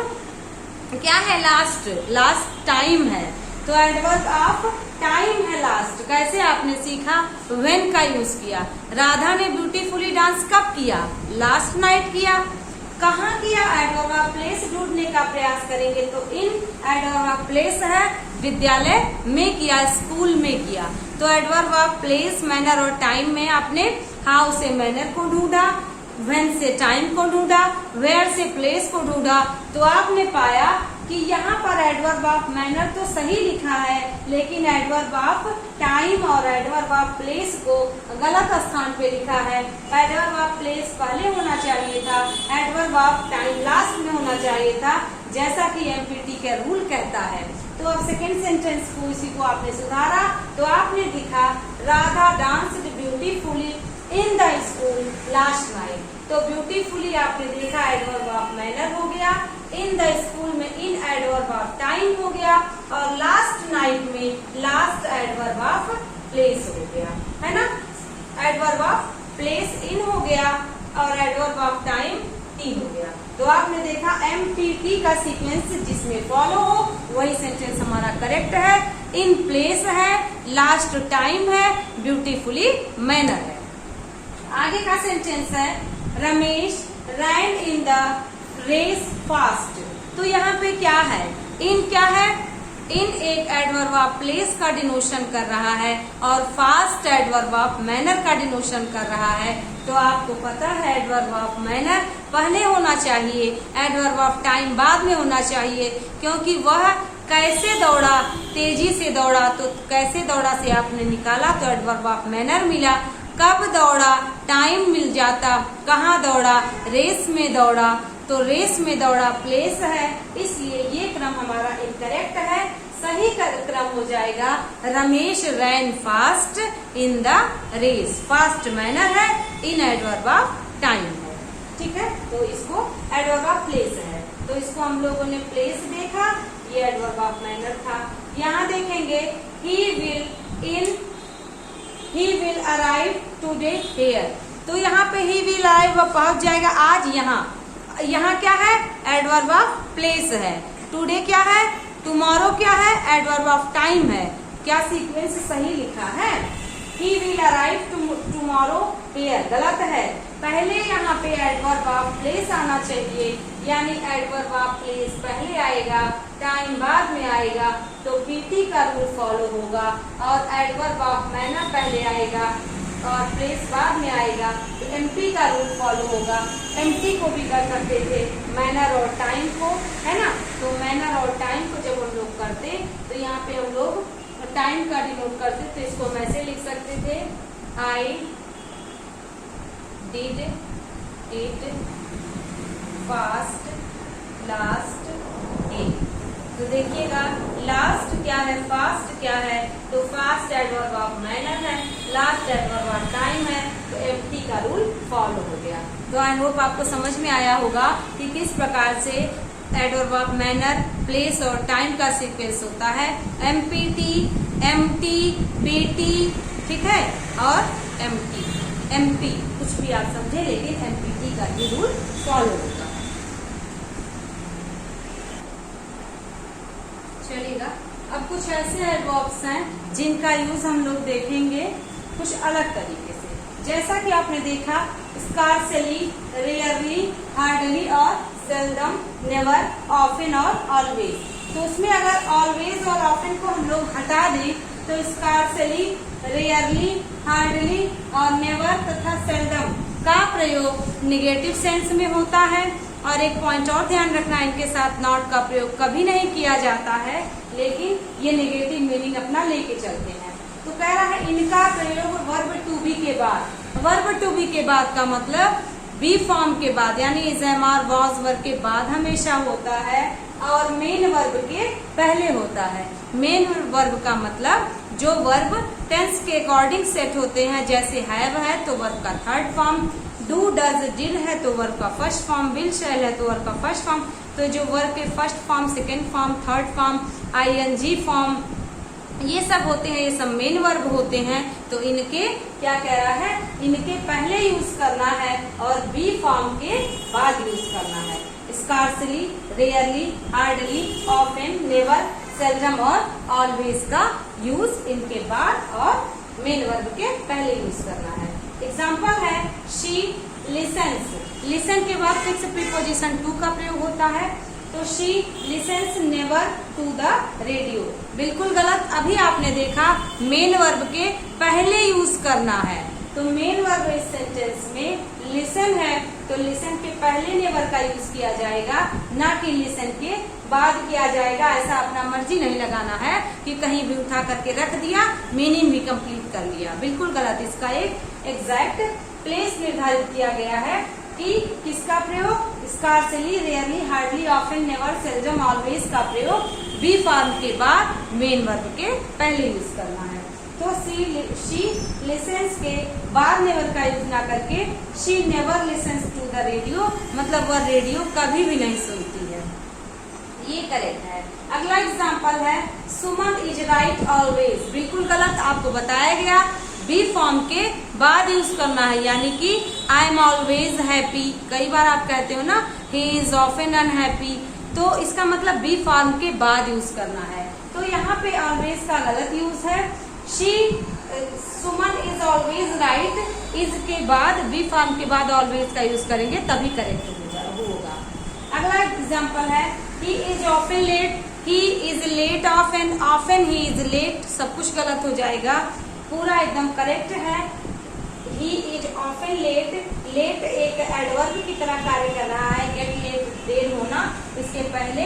क्या है? लास्ट, लास्ट टाइम है। तो एडवर्ब ऑफ टाइम है लास्ट। कैसे? आपने सीखा व्हेन का यूज किया। राधा ने ब्यूटीफुली डांस कब किया? लास्ट नाइट किया। कहाँ किया? एडवर्ब ऑफ प्लेस ढूंढने का प्रयास करेंगे तो इन एडवर्ब ऑफ प्लेस है, विद्यालय में किया, स्कूल में किया। तो एडवर्ब ऑफ प्लेस, मैनर और टाइम में आपने हाउ से मैनर को ढूंढा, व्हेन से टाइम को ढूंढा, वेयर से प्लेस को ढूंढा। तो आपने पाया कि यहाँ पर एडवर्ब ऑफ मैनर तो सही लिखा है, लेकिन एडवर्ब ऑफ टाइम और एडवर्ब ऑफ प्लेस को गलत स्थान पे लिखा है। एडवर्ब ऑफ प्लेस पहले होना चाहिए था, एडवर्ब ऑफ टाइम लास्ट में होना चाहिए था, जैसा कि एमपीटी का रूल कहता है। तो अब सेकेंड सेंटेंस को, इसी को आपने सुधारा। तो आपने लिखा Radha danced beautifully in the school last night. तो ब्यूटीफुली आपने देखा एडवर्ब ऑफ मैनर हो गया, इन द स्कूल में इन एडवर्ब ऑफ टाइम हो गया, और लास्ट नाइट में लास्ट एडवर्ब ऑफ प्लेस हो गया, है ना। एडवर्ब ऑफ प्लेस इन हो गया और एडवर्ब ऑफ टाइम टी हो गया। तो आपने देखा एमटीटी का सीक्वेंस जिसमें फॉलो हो वही सेंटेंस हमारा करेक्ट है। इन प्लेस है, लास्ट टाइम है, ब्यूटीफुली मैनर है। आगे का सेंटेंस है रमेश रैन इन द रेस फास्ट। तो यहाँ पे क्या है? इन क्या है? इन एक एडवर्ब ऑफ प्लेस का डिनोशन कर रहा है और फास्ट एडवर्ब ऑफ मैनर का डिनोशन कर रहा है। तो आपको पता है एडवर्ब ऑफ मैनर पहले होना चाहिए, एडवर्ब ऑफ टाइम बाद में होना चाहिए, क्योंकि वह कैसे दौड़ा, तेजी से दौड़ा। तो कैसे दौड़ा से आपने निकाला तो एडवर्ब ऑफ मैनर मिला। कब दौड़ा, टाइम मिल जाता। कहाँ दौड़ा? रेस में दौड़ा। तो रेस में दौड़ा प्लेस है, इसलिए ये क्रम हमारा इनकरेक्ट है। सही क्रम हो जाएगा Ramesh ran fast in the race. Fast manner है, इन एडवर्ब ऑफ टाइम है। ठीक है, तो इसको एडवर्ब ऑफ प्लेस है। तो इसको हम लोगों ने प्लेस देखा, ये एडवर्ब ऑफ मैनर था। यहाँ देखेंगे he will in he will arrive today here. तो यहाँ पे ही विल अराइव पहुंच जाएगा आज यहाँ। यहाँ क्या है? एडवर्ब ऑफ प्लेस है। टुडे क्या है? टुमारो क्या है? एडवर्ब ऑफ टाइम है। क्या सीक्वेंस सही लिखा है? He will arrive tomorrow here गलत है। पहले यहाँ पे एडवर्ब ऑफ प्लेस आना चाहिए, यानी एडवर्ब ऑफ प्लेस पहले आएगा, टाइम बाद में आएगा, तो पीटी का रूल फॉलो होगा। और एडवर्ब ऑफ मैनर पहले आएगा और प्लेस बाद में आएगा, तो एमपी का रूल फॉलो होगा। एमपी को भी कर सकते थे मैनर और टाइम को, है ना। तो मैनर और टाइम को जब हम लोग करते तो यहाँ पे हम लोग टाइम का डिनोट करते, तो इसको हम ऐसे लिख सकते थे, I did it fast last day. तो देखिएगा लास्ट क्या है, फास्ट क्या है, तो फास्ट एडवर्ब ऑफ मैनर है, लास्ट एडवर्ब ऑफ टाइम है, तो एमटी का रूल फॉलो हो गया। तो आई होप आपको समझ में आया होगा कि किस प्रकार से एडवर्ब ऑफ मैनर, प्लेस और टाइम का सीक्वेंस होता है। एमपीटी, एमटी, पीटी, ठीक है, और एमटी, एमपी कुछ भी आप समझे, लेकिन एमपीटी का भी रूल फॉलो होगा। चलिएगा, अब कुछ ऐसे एडवर्ब्स हैं जिनका यूज हम लोग देखेंगे कुछ अलग तरीके से। जैसा कि आपने देखा स्कार्सली, रेयरली, हार्डली और सेल्डम, नेवर, ऑफन और ऑलवेज। तो उसमें अगर ऑलवेज और ऑफन को हम लोग हटा दें तो स्कार्सली, रेयरली, हार्डली और नेवर तथा सेल्डम का प्रयोग निगेटिव सेंस में होता है। और एक पॉइंट और ध्यान रखना, इनके साथ नॉट का प्रयोग कभी नहीं किया जाता है, लेकिन ये नेगेटिव मीनिंग अपना लेके चलते हैं। तो कह रहा है इनका प्रयोग वर्ब टू बी के बाद। वर्ब टू बी के बाद का मतलब बी फॉर्म के बाद, यानी is, am, are, was verb के बाद हमेशा होता है और मेन वर्ब के पहले होता है। मेन वर्ब का मतलब जो वर्ब टेंस के अकॉर्डिंग सेट होते हैं, जैसे हैव है तो वर्ब का third form, do, does, did है तो वर्ब का फर्स्ट फॉर्म, विल, शैल है तो वर्ब का फर्स्ट फॉर्म। तो जो वर्ब के first form, second form, third form, ING form, ये सब होते हैं, ये सब मेन वर्ब होते हैं। तो इनके क्या कह रहा है, इनके पहले यूज करना है और बी फॉर्म के बाद यूज करना है। Scarcely, rarely, hardly, often, never, seldom और ऑलवेज का यूज इनके बाद और मेन वर्ब के पहले यूज करना है। एग्जाम्पल है शी लिसन्स। लिसन के बाद फिक्स प्रीपोजिशन टू का प्रयोग होता है। तो she listens never to the radio, बिल्कुल गलत। अभी आपने देखा मेन वर्ब के पहले यूज करना है। तो मेन वर्ब इस सेंटेंस में लिसन है तो लिसन के पहले नेवर का यूज किया जाएगा, ना कि लिसन के बाद किया जाएगा। ऐसा अपना मर्जी नहीं लगाना है कि कहीं भी उठा करके रख दिया, मीनिंग भी कंप्लीट कर लिया, बिल्कुल गलत। इसका एक एग्जैक्ट प्लेस निर्धारित किया गया है कि किसका प्रयोग, scarcely, rarely, hardly, often, never, seldom, always का प्रयोग बी फॉर्म के बाद मेन वर्ब के पहले यूज करना है। तो शी लिसन्स के बाद नेवर का यूज ना करके she never listens to the radio, मतलब वह रेडियो कभी भी नहीं सुनती है, ये करेक्ट है। अगला एग्जाम्पल है सुमन इज राइट ऑलवेज, बिल्कुल गलत। आपको बताया गया बी फॉर्म के बाद यूज करना है, यानी कि आई एम ऑलवेज हैप्पी। कई बार आप कहते हो ना ही इज ऑफन अनहैप्पी, तो इसका मतलब बी फॉर्म के बाद यूज करना है। तो यहाँ पे ऑलवेज का गलत यूज है। She Suman is always right, is के बाद बी फॉर्म के बाद ऑलवेज का यूज करेंगे तभी करेक्ट होगा। अगला एग्जाम्पल है he is often late, he is late often, often he is late, सब कुछ गलत हो जाएगा, पूरा एकदम करेक्ट है। He is often late, late एक एडवर्ब की तरह कार्य कर रहा है, गेट लेट देर होना, इसके पहले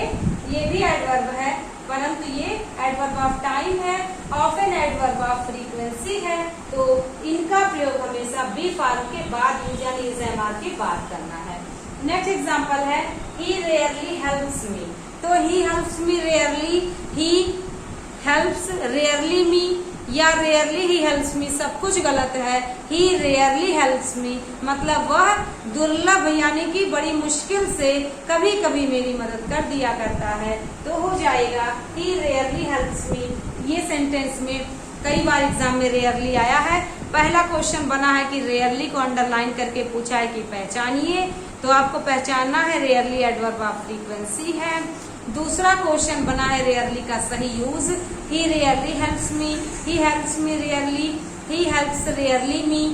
ये भी एडवर्ब है, परंतु ये एडवर्ब ऑफ टाइम है, ऑफन एडवर्ब ऑफ फ्रीक्वेंसी है। तो इनका प्रयोग हमेशा बी फॉर्म के बाद यूज यानी इज एम आर के बाद करना है। नेक्स्ट एग्जाम्पल है ही रेयरली हेल्प्स मी। तो he helps me rarely, he helps rarely me या रेयरली ही हेल्प्स मी, सब कुछ गलत है। ही रेयरली हेल्प्स मी मतलब वह दुर्लभ यानी कि बड़ी मुश्किल से कभी कभी मेरी मदद कर दिया करता है, तो हो जाएगा ही रेयरली हेल्प्स मी। ये सेंटेंस में कई बार एग्जाम में रेयरली आया है, पहला क्वेश्चन बना है कि रेयरली को अंडरलाइन करके पूछा है कि पहचानिए, तो आपको पहचानना है रेयरली एडवर्ब ऑफ फ्रीक्वेंसी है। दूसरा क्वेश्चन बना है रेयरली का सही use, he rarely helps me, he helps me rarely, he helps rarely me,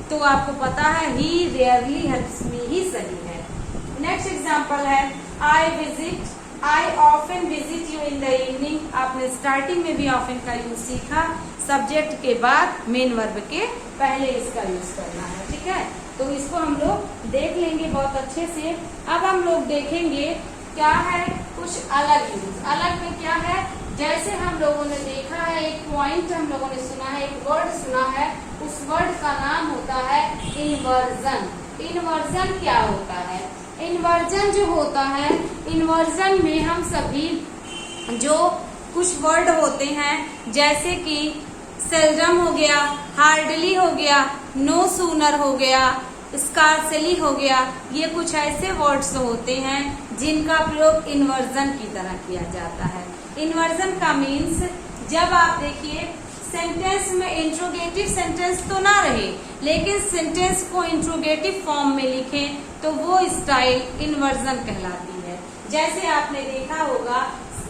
तो आपको पता है ही रेयरली हेल्प्स मी ही सही है। नेक्स्ट एग्जांपल है I often visit you in the evening. आपने स्टार्टिंग में भी ऑफन का यूज सीखा, सब्जेक्ट के बाद मेन वर्ब के पहले इसका यूज करना है, ठीक है। तो इसको हम लोग देख लेंगे बहुत अच्छे से। अब हम लोग देखेंगे क्या है कुछ अलग यूज। अलग में क्या है, जैसे हम लोगों ने देखा है एक पॉइंट हम लोगों ने सुना है, एक वर्ड सुना है, उस वर्ड का नाम होता है इन्वर्जन। इन्वर्जन क्या होता है? इन्वर्जन जो होता है, इन्वर्जन में हम सभी जो कुछ वर्ड होते हैं जैसे कि सेल्डम हो गया, हार्डली हो गया, नो सूनर हो गया, स्कार्सली हो गया, ये कुछ ऐसे वर्ड्स होते हैं जिनका प्रयोग इन्वर्जन की तरह किया जाता है। इन्वर्जन का मीन्स जब आप देखिए सेंटेंस में इंट्रोगेटिव सेंटेंस तो ना रहे, लेकिन सेंटेंस को इंट्रोगेटिव फॉर्म में लिखें तो वो स्टाइल इन्वर्जन कहलाती है। जैसे आपने देखा होगा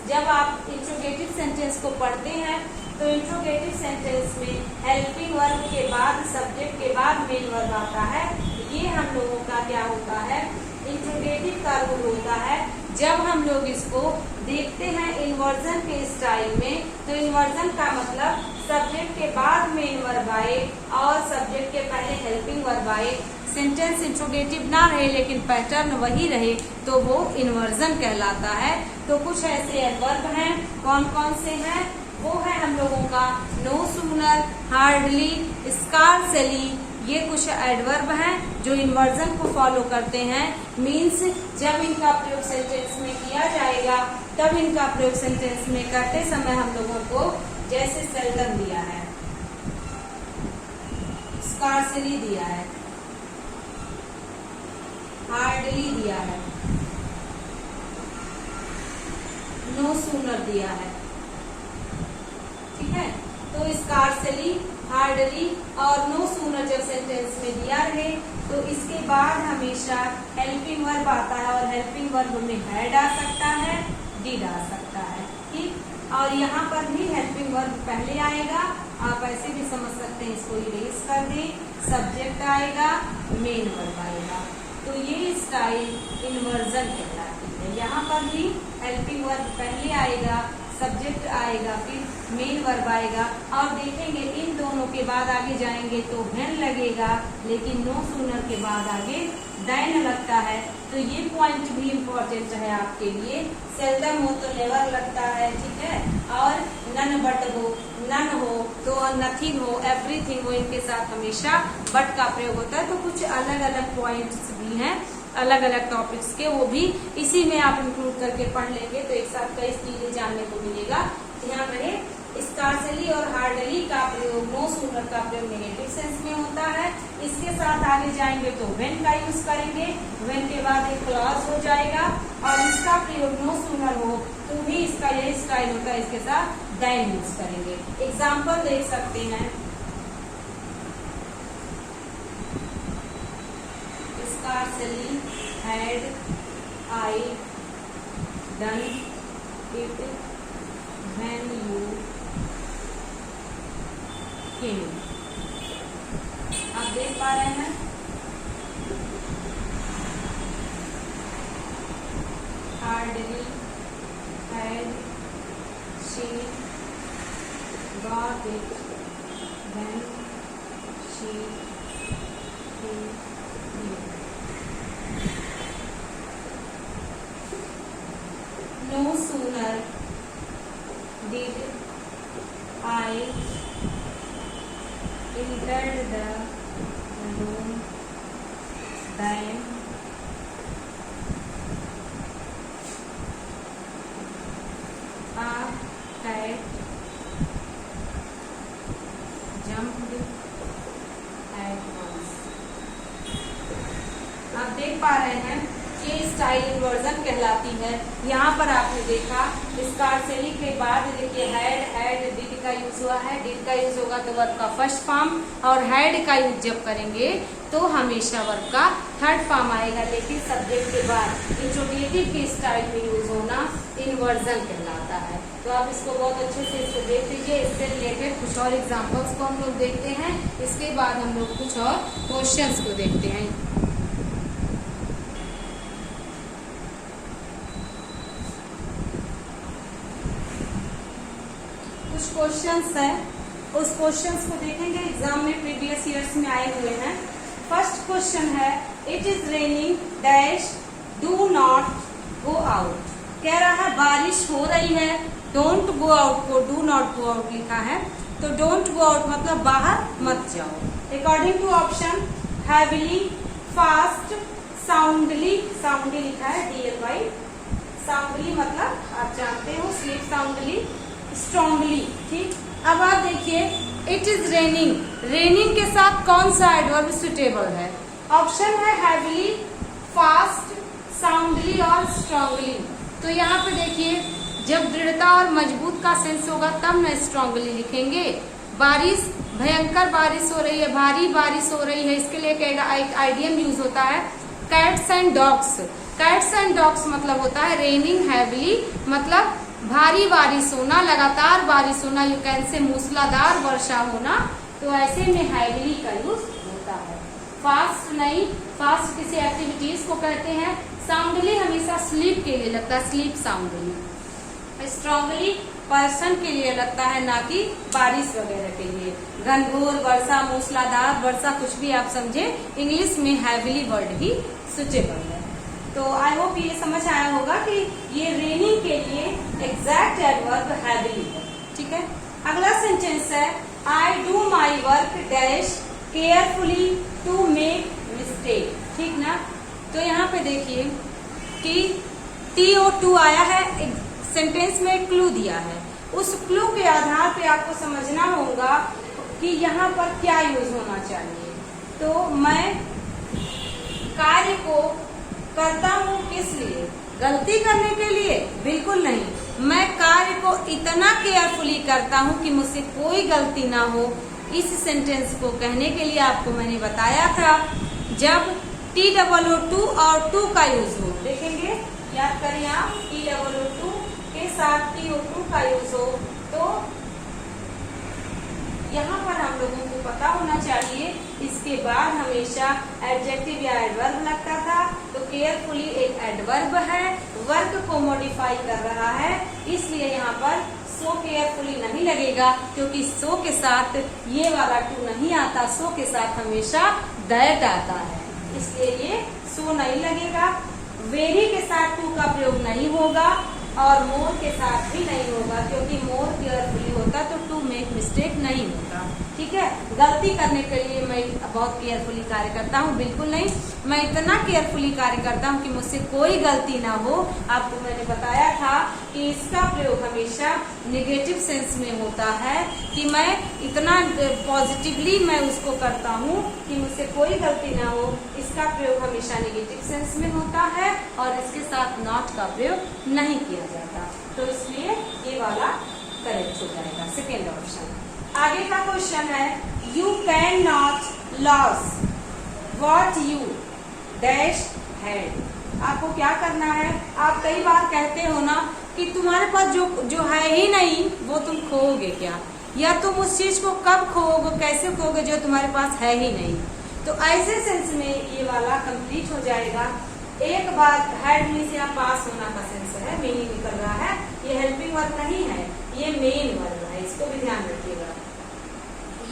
जब आप इंट्रोगेटिव सेंटेंस को पढ़ते हैं तो इंट्रोगेटिव सेंटेंस में हेल्पिंग वर्ब के बाद सब्जेक्ट के बाद मेन वर्ब आता है। ये हम लोगों का क्या होता है, इंट्रोगेटिव का रूल होता है। जब हम लोग इसको देखते हैं इन्वर्जन के स्टाइल में, तो इन्वर्जन का मतलब सब्जेक्ट के बाद मेन वर्ब आए और सब्जेक्ट के पहले हेल्पिंग वर्ब आए, सेंटेंस इंट्रोगेटिव ना रहे लेकिन पैटर्न वही रहे, तो वो इन्वर्जन कहलाता है। तो कुछ ऐसे एडवर्ब हैं, कौन कौन से हैं? वो है हम लोगों का नो सूनर, हार्डली, स्कार्सली, ये कुछ एडवर्ब हैं जो इन्वर्जन को फॉलो करते हैं। मीन्स जब इनका प्रयोग सेंटेंस में किया जाएगा तब इनका प्रयोग सेंटेंस में करते समय हम लोगों को जैसे सेल्डम दिया है, स्कार्सली दिया है, हार्डली दिया है, नो सूनर दिया है, ठीक है। तो स्कार्सली, हार्डली और नो सूनर जब सेंटेंस में दिया रहे तो इसके बाद हमेशा हेल्पिंग वर्ब आता है और हेल्पिंग वर्ब में हैड आ सकता है, डिड आ सकता है, ठीक। और यहाँ पर भी हेल्पिंग वर्ब पहले आएगा, आप ऐसे भी समझ सकते हैं, इसको इरेज कर दें, सब्जेक्ट आएगा, मेन वर्ब आएगा। तो ये स्टाइल इन्वर्जन कहलाती है। यहाँ पर भी हेल्पिंग वर्ब पहले आएगा, सब्जेक्ट आएगा, फिर मेन वर्ब आएगा। और देखेंगे इन दोनों के बाद आगे जाएंगे तो व्हेन लगेगा, लेकिन नो सूनर के बाद आगे देन लगता है। तो ये पॉइंट भी इम्पोर्टेंट है आपके लिए। सेल्डम हो तो नेवर लगता है, ठीक है। और नन बट हो, नन हो तो नथिंग हो, एवरीथिंग हो, इनके साथ हमेशा बट का प्रयोग होता है। तो कुछ अलग अलग पॉइंट्स भी हैं अलग अलग टॉपिक्स के, वो भी इसी में आप इंक्लूड करके पढ़ लेंगे तो एक साथ कई चीजें जानने को मिलेगा। ध्यान रहे स्कार्सली और हार्डली का प्रयोग, नो सूनर का प्रयोग नेगेटिव सेंस में होता है। इसके साथ आगे जाएंगे तो व्हेन का यूज करेंगे, व्हेन के बाद एक क्लॉज हो जाएगा और इसका प्रयोग नो सूनर हो तो भी इसका यही स्टाइल होता है, इसके साथ देन यूज करेंगे। एग्जाम्पल देख सकते हैं, scarcely had I done it when you came। आप देख पा रहे हैं hardly had she got it when she came here। No sooner did I entered the room than a cat jumped at once। आप देख पा रहे हैं ये स्टाइल इन्वर्जन कहलाती है। यहाँ पर आपने देखा स्कार्सली के बाद देखिए हैड, डिड का यूज हुआ है, डिड का यूज होगा तो वर्ब का फर्स्ट फॉर्म, और हैड का यूज जब करेंगे तो हमेशा वर्ब का थर्ड फॉर्म आएगा। लेकिन सब्जेक्ट के बाद इंट्रोगेटिव के स्टाइल में यूज होना इन्वर्जन कहलाता है। तो आप इसको बहुत अच्छे से इसको देख लीजिए। इससे रिलेटेड कुछ और एग्जाम्पल्स को हम लोग देखते हैं, इसके बाद हम लोग कुछ और क्वेश्चंस को देखते हैं। कुछ क्वेश्चंस है, उस क्वेश्चंस को देखेंगे, एग्जाम में प्रीवियस ईयर्स में आए हुए हैं। फर्स्ट क्वेश्चन है, it is raining dash do not go out. कह रहा है बारिश हो रही है, डोंट गो आउट को डू नॉट गो आउट लिखा है, तो डोंट गो आउट मतलब बाहर मत जाओ। According to option heavily, fast, soundly, soundly लिखा है DLY, साउंडली मतलब आप जानते हो स्लीप साउंडली, स्ट्रॉन्गली। ठीक, अब आप देखिए इट इज रेनिंग, रेनिंग के साथ कौन सा एडवर्ब सुटेबल है? ऑप्शन है हैविली, फास्ट, साउंडली और स्ट्रॉन्गली। तो यहाँ पे देखिए जब दृढ़ता और मजबूत का सेंस होगा तब न स्ट्रॉन्गली लिखेंगे। बारिश, भयंकर बारिश हो रही है, भारी बारिश हो रही है, इसके लिए एक आइडियम यूज होता है cats and dogs. Cats and dogs मतलब होता है रेनिंग हैविली मतलब भारी बारिश होना, लगातार बारिश होना, यू कैन से मूसलाधार वर्षा होना, तो ऐसे में हैविली का यूज होता है। फास्ट नहीं, फास्ट किसी एक्टिविटीज को कहते हैं। साउंडली हमेशा स्लीप के लिए लगता है, स्लीप साउंडली। स्ट्रॉन्गली पर्सन के लिए लगता है, ना कि बारिश वगैरह के लिए। घनघोर वर्षा, मूसलाधार वर्षा, कुछ भी आप समझे, इंग्लिश में हैविली वर्ड ही सुटेबल है। तो आई होप ये समझ आया होगा कि ये रेनिंग के लिए एग्जैक्ट एडवर्ब हैविली है। ठीक है, अगला सेंटेंस है, I do my work dash carefully to make mistake. ठीक ना, तो यहाँ पे देखिए कि TO2 आया है, एक सेंटेंस में एक क्लू दिया है, उस क्लू के आधार पे आपको समझना होगा कि यहाँ पर क्या यूज होना चाहिए। तो मैं कार्य को करता हूँ किस लिए? गलती करने के लिए? बिल्कुल नहीं, मैं कार्य को इतना केयरफुली करता हूँ कि मुझसे कोई गलती ना हो। इस सेंटेंस को कहने के लिए आपको मैंने बताया था जब TOO2 और 2 का यूज हो। देखेंगे, याद करें आप, TOO2 के साथ TO2 का यूज हो तो यहाँ पर हम लोगों को पता होना चाहिए इसके बाद हमेशा एडजेक्टिव या एडवर्ब लगता था। तो केयरफुली एक एडवर्ब है, वर्क को मॉडिफाई कर रहा है, इसलिए यहाँ पर सो केयरफुली नहीं लगेगा, क्योंकि सो के साथ ये वाला टू नहीं आता, सो के साथ हमेशा दैट आता है, इसलिए ये सो नहीं लगेगा। वेरी के साथ टू का प्रयोग नहीं होगा और मोर के साथ भी नहीं होगा, क्योंकि मोर केयरफुली होता तो टू मेक मिस्टेक नहीं होगा। ठीक है, गलती करने के लिए मैं बहुत केयरफुली कार्य करता हूँ, बिल्कुल नहीं, मैं इतना केयरफुली कार्य करता हूँ कि मुझसे कोई गलती ना हो। आपको मैंने बताया था कि इसका प्रयोग हमेशा नेगेटिव सेंस में होता है, कि मैं इतना पॉजिटिवली मैं उसको करता हूँ कि मुझसे कोई गलती ना हो। इसका प्रयोग हमेशा नेगेटिव सेंस में होता है और इसके साथ नॉट का प्रयोग नहीं किया जाता, तो इसलिए ये वाला करेक्ट हो जाएगा, सेकेंड ऑप्शन। आगे का क्वेश्चन है, you can not loss what you dash had. आपको क्या करना है? आप कई बार कहते हो ना कि तुम्हारे पास जो है ही नहीं वो तुम खोओगे क्या, या तुम उस चीज को कब खोओगे, कैसे खोओगे जो तुम्हारे पास है ही नहीं। तो ऐसे सेंस में ये वाला कंप्लीट हो जाएगा। एक बार हैड में से आप पास होना का सेंस है, मीनिंग निकल रहा है, ये हेल्पिंग वर्ब नहीं है, ये मेन वर्ब है, इसको भी ध्यान रखिएगा।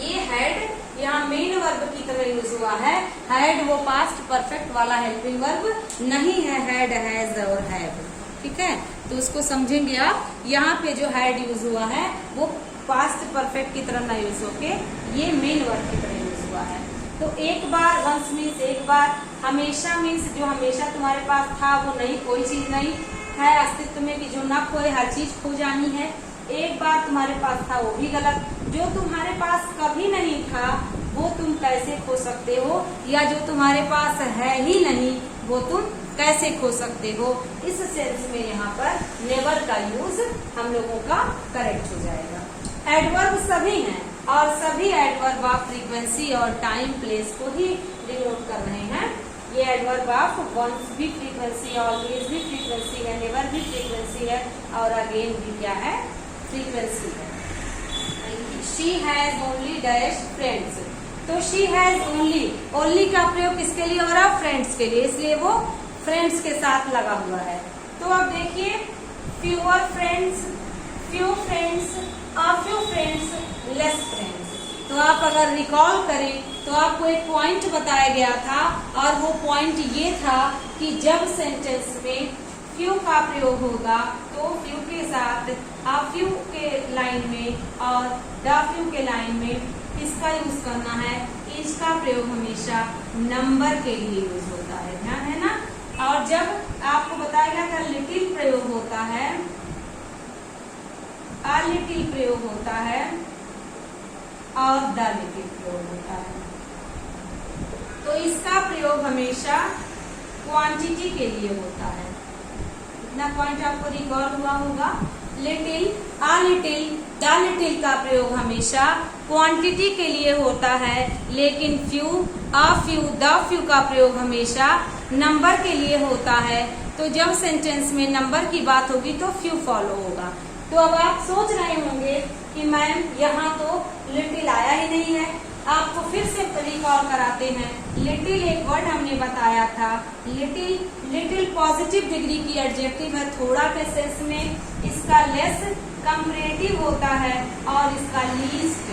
ये हैड यहाँ मेन वर्ब की तरह यूज हुआ है, हैड वो पास्ट परफेक्ट वाला हेल्पिंग वर्ब नहीं है, हैड, हैज और हैव। ठीक है, तो उसको समझेंगे आप। यहाँ पे जो हैड यूज हुआ है वो पास्ट परफेक्ट की तरह ना यूज होके ये मेन वर्ब की तरह यूज हुआ है। तो एक बार, वंस मीन्स एक बार, हमेशा मीन्स जो हमेशा तुम्हारे पास था वो नहीं, कोई चीज नहीं है अस्तित्व में कि जो ना खोए, हर चीज खो जानी है। एक बार तुम्हारे पास था वो भी गलत, जो तुम्हारे पास कभी नहीं था वो तुम कैसे खो सकते हो, या जो तुम्हारे पास है ही नहीं वो तुम कैसे खो सकते हो। इस सेंस में यहाँ पर नेवर का यूज हम लोगों का करेक्ट हो जाएगा। एडवर्ब सभी हैं और सभी एडवर्ब आप फ्रीक्वेंसी और टाइम प्लेस को ही डिनोट कर रहे हैं। ये एडवर्ब आप वंस भी फ्रीक्वेंसी, ऑलवेज भी फ्रीक्वेंसी है, नेवर भी फ्रीक्वेंसी है और अगेन भी क्या है, फ्रीक्वेंसी है। She has only dash friends, तो शी हैज ओनली, ओनली का प्रयोग किसके लिए हो रहा है, फ्रेंड्स के लिए, इसलिए वो फ्रेंड्स के साथ लगा हुआ है। तो अब देखिए fewer friends, few friends, a few friends, less friends. तो आप अगर रिकॉल करें तो आपको एक पॉइंट बताया गया था और वो पॉइंट ये था कि जब सेंटेंस में फ्यू का प्रयोग होगा तो फ्यू के साथ अ फ्यू के लाइन में और द फ्यू के लाइन में किसका यूज करना है, इज का प्रयोग हमेशा नंबर के लिए यूज होता है, ध्यान है ना। और जब आपको बताया गया था लिटिल प्रयोग होता है, अ लिटिल प्रयोग होता है और द लिटिल प्रयोग होता है, तो इसका प्रयोग हमेशा क्वांटिटी के लिए होता है। इतना पॉइंट आपको रिकॉल हुआ होगा। Little, a little, the little का प्रयोग हमेशा क्वांटिटी के लिए होता है, लेकिन few, a few, the few का प्रयोग हमेशा नंबर के लिए होता है। तो जब सेंटेंस में नंबर की बात होगी तो फ्यू फॉलो होगा। तो अब आप सोच रहे होंगे कि मैम यहाँ तो लिटिल आया ही नहीं है। आपको फिर से रिकॉल कराते हैं। लिटिल एक वर्ड हमने बताया था, लिटिल, लिटिल पॉजिटिव डिग्री की एडजेक्टिव है, थोड़ा के सेंस में। इसका लेस कंपैरेटिव होता है और इसका लीस्ट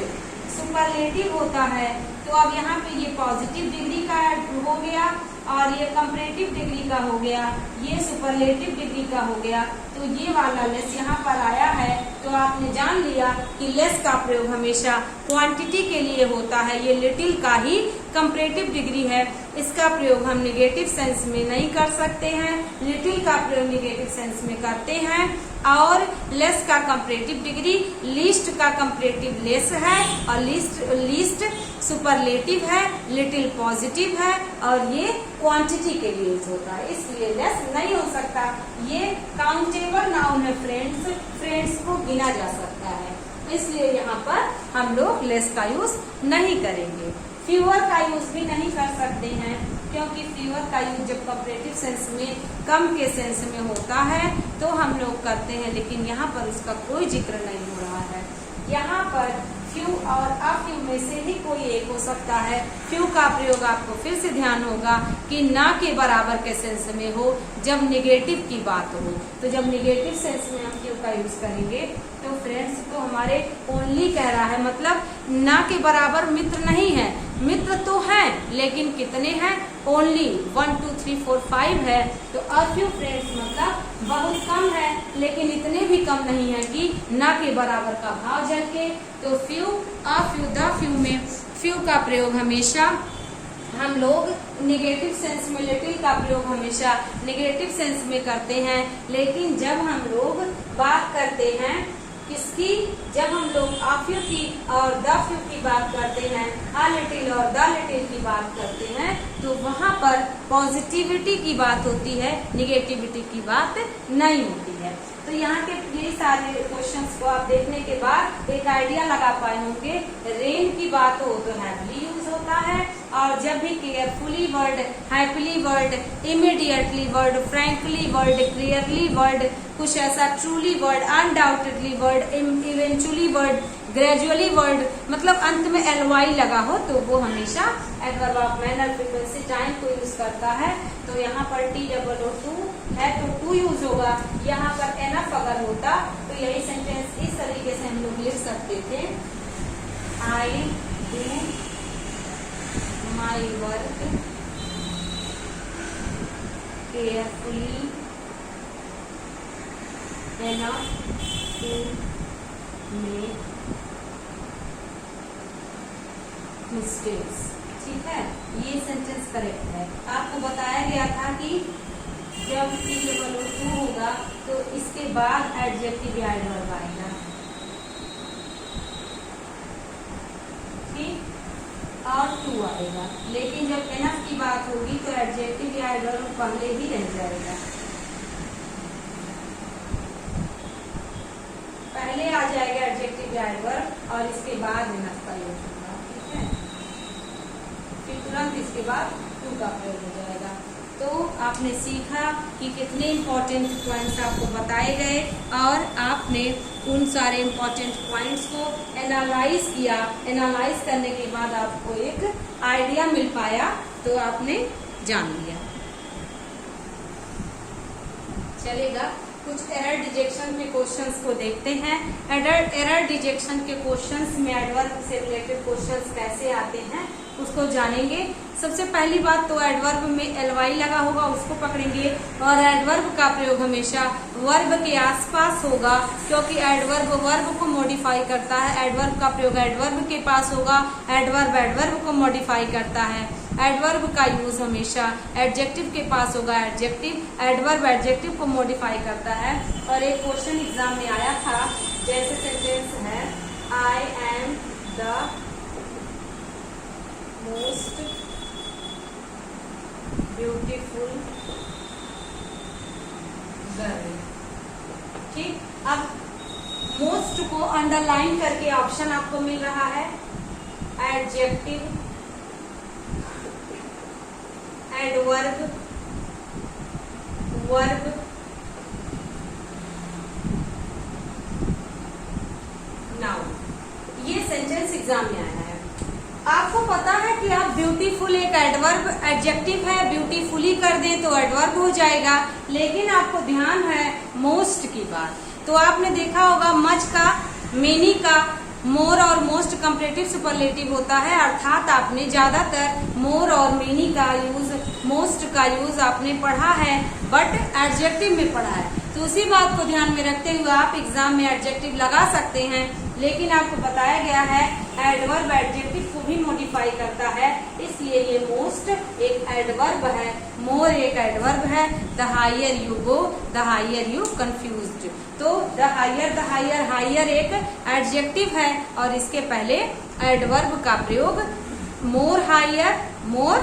सुपरलेटिव होता है। तो अब यहाँ पे ये पॉजिटिव डिग्री का हो गया और ये कंपैरेटिव डिग्री का हो गया, ये सुपरलेटिव डिग्री का हो गया। तो ये वाला लेस यहाँ पर आया है, तो आपने जान लिया कि लेस का प्रयोग हमेशा क्वांटिटी के लिए होता है। ये लिटिल का ही कंपैरेटिव डिग्री है, इसका प्रयोग हम निगेटिव सेंस में नहीं कर सकते हैं। लिटिल का प्रयोग निगेटिव सेंस में करते हैं। और लेस का कंपैरेटिव डिग्री, लीस्ट का कंपैरेटिव लेस है और लीस्ट सुपरलेटिव है, लिटिल पॉजिटिव है और ये क्वांटिटी के लिए यूज होता है, इसलिए लेस नहीं हो सकता। ये काउंटेबल नाउन है फ्रेंड्स, फ्रेंड्स को गिना जा सकता है, इसलिए यहाँ पर हम लोग लेस का यूज नहीं करेंगे। फ्यूअर का यूज भी नहीं कर सकते हैं, क्योंकि फ्यूअर का यूज जब कंपैरेटिव सेंस में, कम के सेंस में होता है तो हम लोग करते हैं, लेकिन यहाँ पर उसका कोई जिक्र नहीं हो रहा है। यहाँ पर फ्यू और अ फ्यू में से ही कोई एक हो सकता है। फ्यू का प्रयोग आपको फिर से ध्यान होगा कि ना के बराबर के सेंस में हो, जब निगेटिव की बात हो। तो जब निगेटिव सेंस में हम फ्यू का यूज करेंगे तो फ्रेंड्स तो हमारे ओनली कह रहा है, मतलब ना के बराबर मित्र नहीं है, मित्र तो हैं लेकिन कितने हैं, ओनली 1 2 3 4 5 है। तो अ फ्यू फ्रेंड्स मतलब बहुत कम है, लेकिन इतने भी कम नहीं है कि ना के बराबर का भाव झलके। तो few, a few, the few में फ्यू का प्रयोग हमेशा हम लोग निगेटिव सेंस में, लिटिल का प्रयोग हमेशा निगेटिव सेंस में करते हैं। लेकिन जब हम लोग बात करते हैं किसकी, जब हम लोग अ फ्यू की और द फ्यू की बात करते हैं, अ लिटिल और द लिटिल की बात करते हैं, तो वहाँ पर पॉजिटिविटी की बात होती है, निगेटिविटी की बात नहीं होती है। तो यहाँ के ये सारे क्वेश्चंस को आप देखने के बाद एक आइडिया लगा पाए होंगे। रेन की बात हो तो हैवली यूज होता है, और जब भी carefully word, happily word, immediately word, frankly word, clearly word, कुछ ऐसा truly word, undoubtedly word, eventually word, gradually word, मतलब अंत में एलवाई लगा हो तो वो हमेशा adverb of manner, frequency, time को यूज करता है। तो यहाँ पर TOO है तो टू यूज होगा। यहाँ पर एनफ अगर होता तो यही सेंटेंस इस तरीके से हम लोग लिख सकते थे, आई do my work carefully enough to make mistakes। ठीक है, ये सेंटेंस करेक्ट है। आपको बताया गया था कि जब TOO होगा तो इसके बाद एडजेक्टिव या एडवर्ब आएगा, ठीक, और टू आएगा। लेकिन जब एनफ की बात होगी तो एडजेक्टिव या एडवर्ब पहले ही रह जाएगा। पहले आ जाएगा एडजेक्टिव या एडवर्ब और इसके बाद इनफ का यूज होगा, ठीक है। फिर तुरंत इसके बाद टू का प्रयोग हो जाएगा। तो आपने सीखा कि कितने इम्पोर्टेंट पॉइंट्स आपको बताए गए और आपने उन सारे इम्पोर्टेंट पॉइंट्स को एनालाइज किया। एनालाइज करने के बाद आपको एक आइडिया मिल पाया, तो आपने जान लिया। चलेगा, कुछ एरर डिजेक्शन के क्वेश्चंस को देखते हैं। एरर डिजेक्शन के क्वेश्चंस में एडवर्ब से रिलेटेड क्वेश्चंस कैसे आते हैं उसको जानेंगे। सबसे पहली बात तो एडवर्ब में एलवाई लगा होगा, उसको पकड़ेंगे। और एडवर्ब का प्रयोग हमेशा वर्ब के आसपास होगा, क्योंकि एडवर्ब वर्ब को मॉडिफाई करता है। एडवर्ब का प्रयोग एडवर्ब के पास होगा, एडवर्ब एडवर्ब को मॉडिफाई करता है। एडवर्ब का यूज हमेशा एडजेक्टिव के पास होगा, एडजेक्टिव एडवर्ब एडजेक्टिव को मॉडिफाई करता है। और एक क्वेश्चन एग्जाम में आया था, जैसे सेंटेंस है I am the most beautiful girl, ठीक। अब मोस्ट को अंडरलाइन करके ऑप्शन आपको मिल रहा है एडजेक्टिव, एडवर्ब, वर्ब, नाउन। ये सेंटेंस एग्जाम में आया है। आपको पता है कि आप ब्यूटीफुल एक एडवर्ब एडजेक्टिव है, ब्यूटीफुली कर दें तो एडवर्ब हो जाएगा, लेकिन आपको ध्यान है मोस्ट की बात। तो आपने देखा होगा मच का, मेनी का, मोर और मोस्ट कंपैरेटिव सुपरलेटिव होता है, अर्थात आपने ज्यादातर मोर और मेनी का यूज, मोस्ट का यूज आपने पढ़ा है, बट एडजेक्टिव में पढ़ा है। तो उसी बात को ध्यान में रखते हुए आप एग्जाम में एडजेक्टिव लगा सकते हैं, लेकिन आपको बताया गया है एडवर्ब एडजेक्टिव को भी मॉडिफाई करता है, इसलिए ये मोस्ट एक एडवर्ब है, मोर एक एडवर्ब है, the higher you go, the higher you confused. तो द हायर एक एडजेक्टिव है और इसके पहले एडवर्ब का प्रयोग मोर हायर, मोर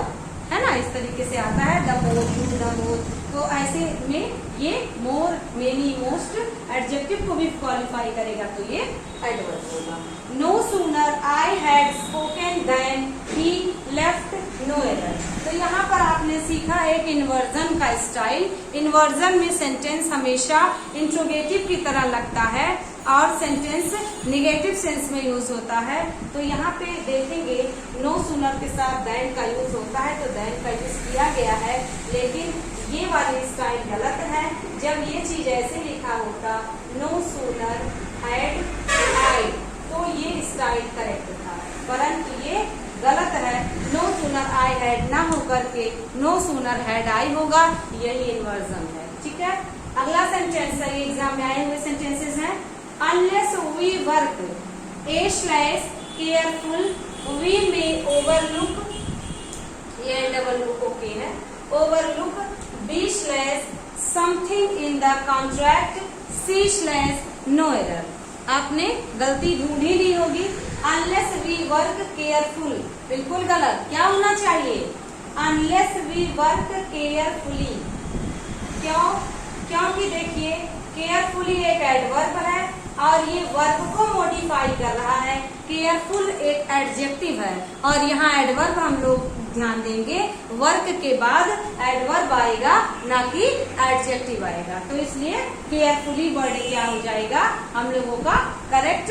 है ना, इस तरीके से आता है, the more you, the more. तो ऐसे में ये मोर, मेनी, मोस्ट एडजेक्टिव को भी क्वालिफाई करेगा, तो ये एडवर्ब होगा। No sooner I had spoken then he left no error. तो यहाँ पर आपने सीखा एक इन्वर्जन का स्टाइल। इन्वर्जन में सेंटेंस हमेशा इंट्रोगेटिव की तरह लगता है और सेंटेंस निगेटिव सेंस में यूज होता है। तो यहाँ पे देखेंगे नो सूनर के साथ देन का यूज होता है, तो देन का यूज किया गया है, लेकिन ये वाली स्टाइल गलत है। जब ये चीज ऐसे लिखा होता नो सूनर हैड आई, तो ये स्टाइल करेक्ट था, परंतु ये गलत है। नो सूनर आई हैड ना होकर के नो सूनर हैड आई होगा, यही इन्वर्जन है, ठीक है। अगला सेंटेंस है, ये एग्जाम में आए हुए सेंटेंसेस हैं। Unless we work /careful we may overlook, ये डबल लुक ओके है, overlook b/something in the contract c/no error। आपने गलती ढूंढ ही ली होगी। Unless we work careful बिल्कुल गलत, क्या होना चाहिए unless we work carefully। क्यों? क्योंकि देखिए केयरफुली एक एडवर्ब है और ये वर्ब को मॉडिफाई कर रहा है। केयरफुल एक एडजेक्टिव है और यहाँ एडवर्ब हम लोग ध्यान देंगे, वर्क के बाद एडवर्ब आएगा ना कि एडजेक्टिव आएगा, तो इसलिए केयरफुली वर्ड क्या हो जाएगा, हम लोगों का करेक्ट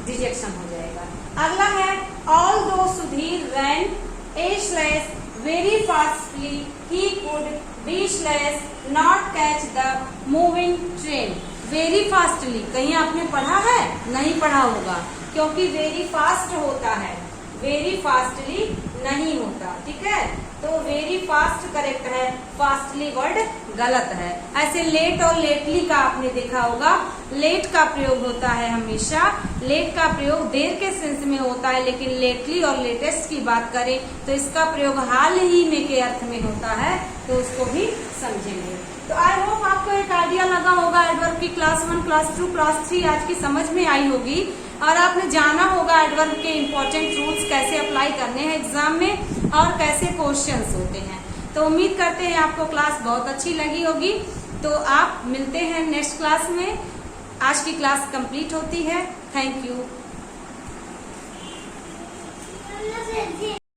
डिजेक्शन हो जाएगा। अगला है ऑल दो सुधीर रैन /very fastly he could b/not catch the moving train। Very fastly कहीं आपने पढ़ा है? नहीं पढ़ा होगा, क्योंकि वेरी फास्ट होता है, वेरी फास्टली नहीं होता, ठीक है। तो वेरी फास्ट करेक्ट है, फास्टली वर्ड गलत है। ऐसे लेट और लेटली का आपने देखा होगा, लेट का प्रयोग होता है हमेशा, लेट का प्रयोग देर के सेंस में होता है, लेकिन लेटली और लेटेस्ट की बात करें तो इसका प्रयोग हाल ही में के अर्थ में होता है, तो उसको भी समझेंगे। तो आई होप आपको एक आइडिया लगा होगा, एडवर्ब की क्लास 1, क्लास 2, क्लास 3 आज की समझ में आई होगी और आपने जाना होगा एडवर्ब के इम्पोर्टेंट रूल्स कैसे अप्लाई करने हैं एग्जाम में और कैसे क्वेश्चंस होते हैं। तो उम्मीद करते हैं आपको क्लास बहुत अच्छी लगी होगी। तो आप मिलते हैं नेक्स्ट क्लास में। आज की क्लास कंप्लीट होती है। Thank you.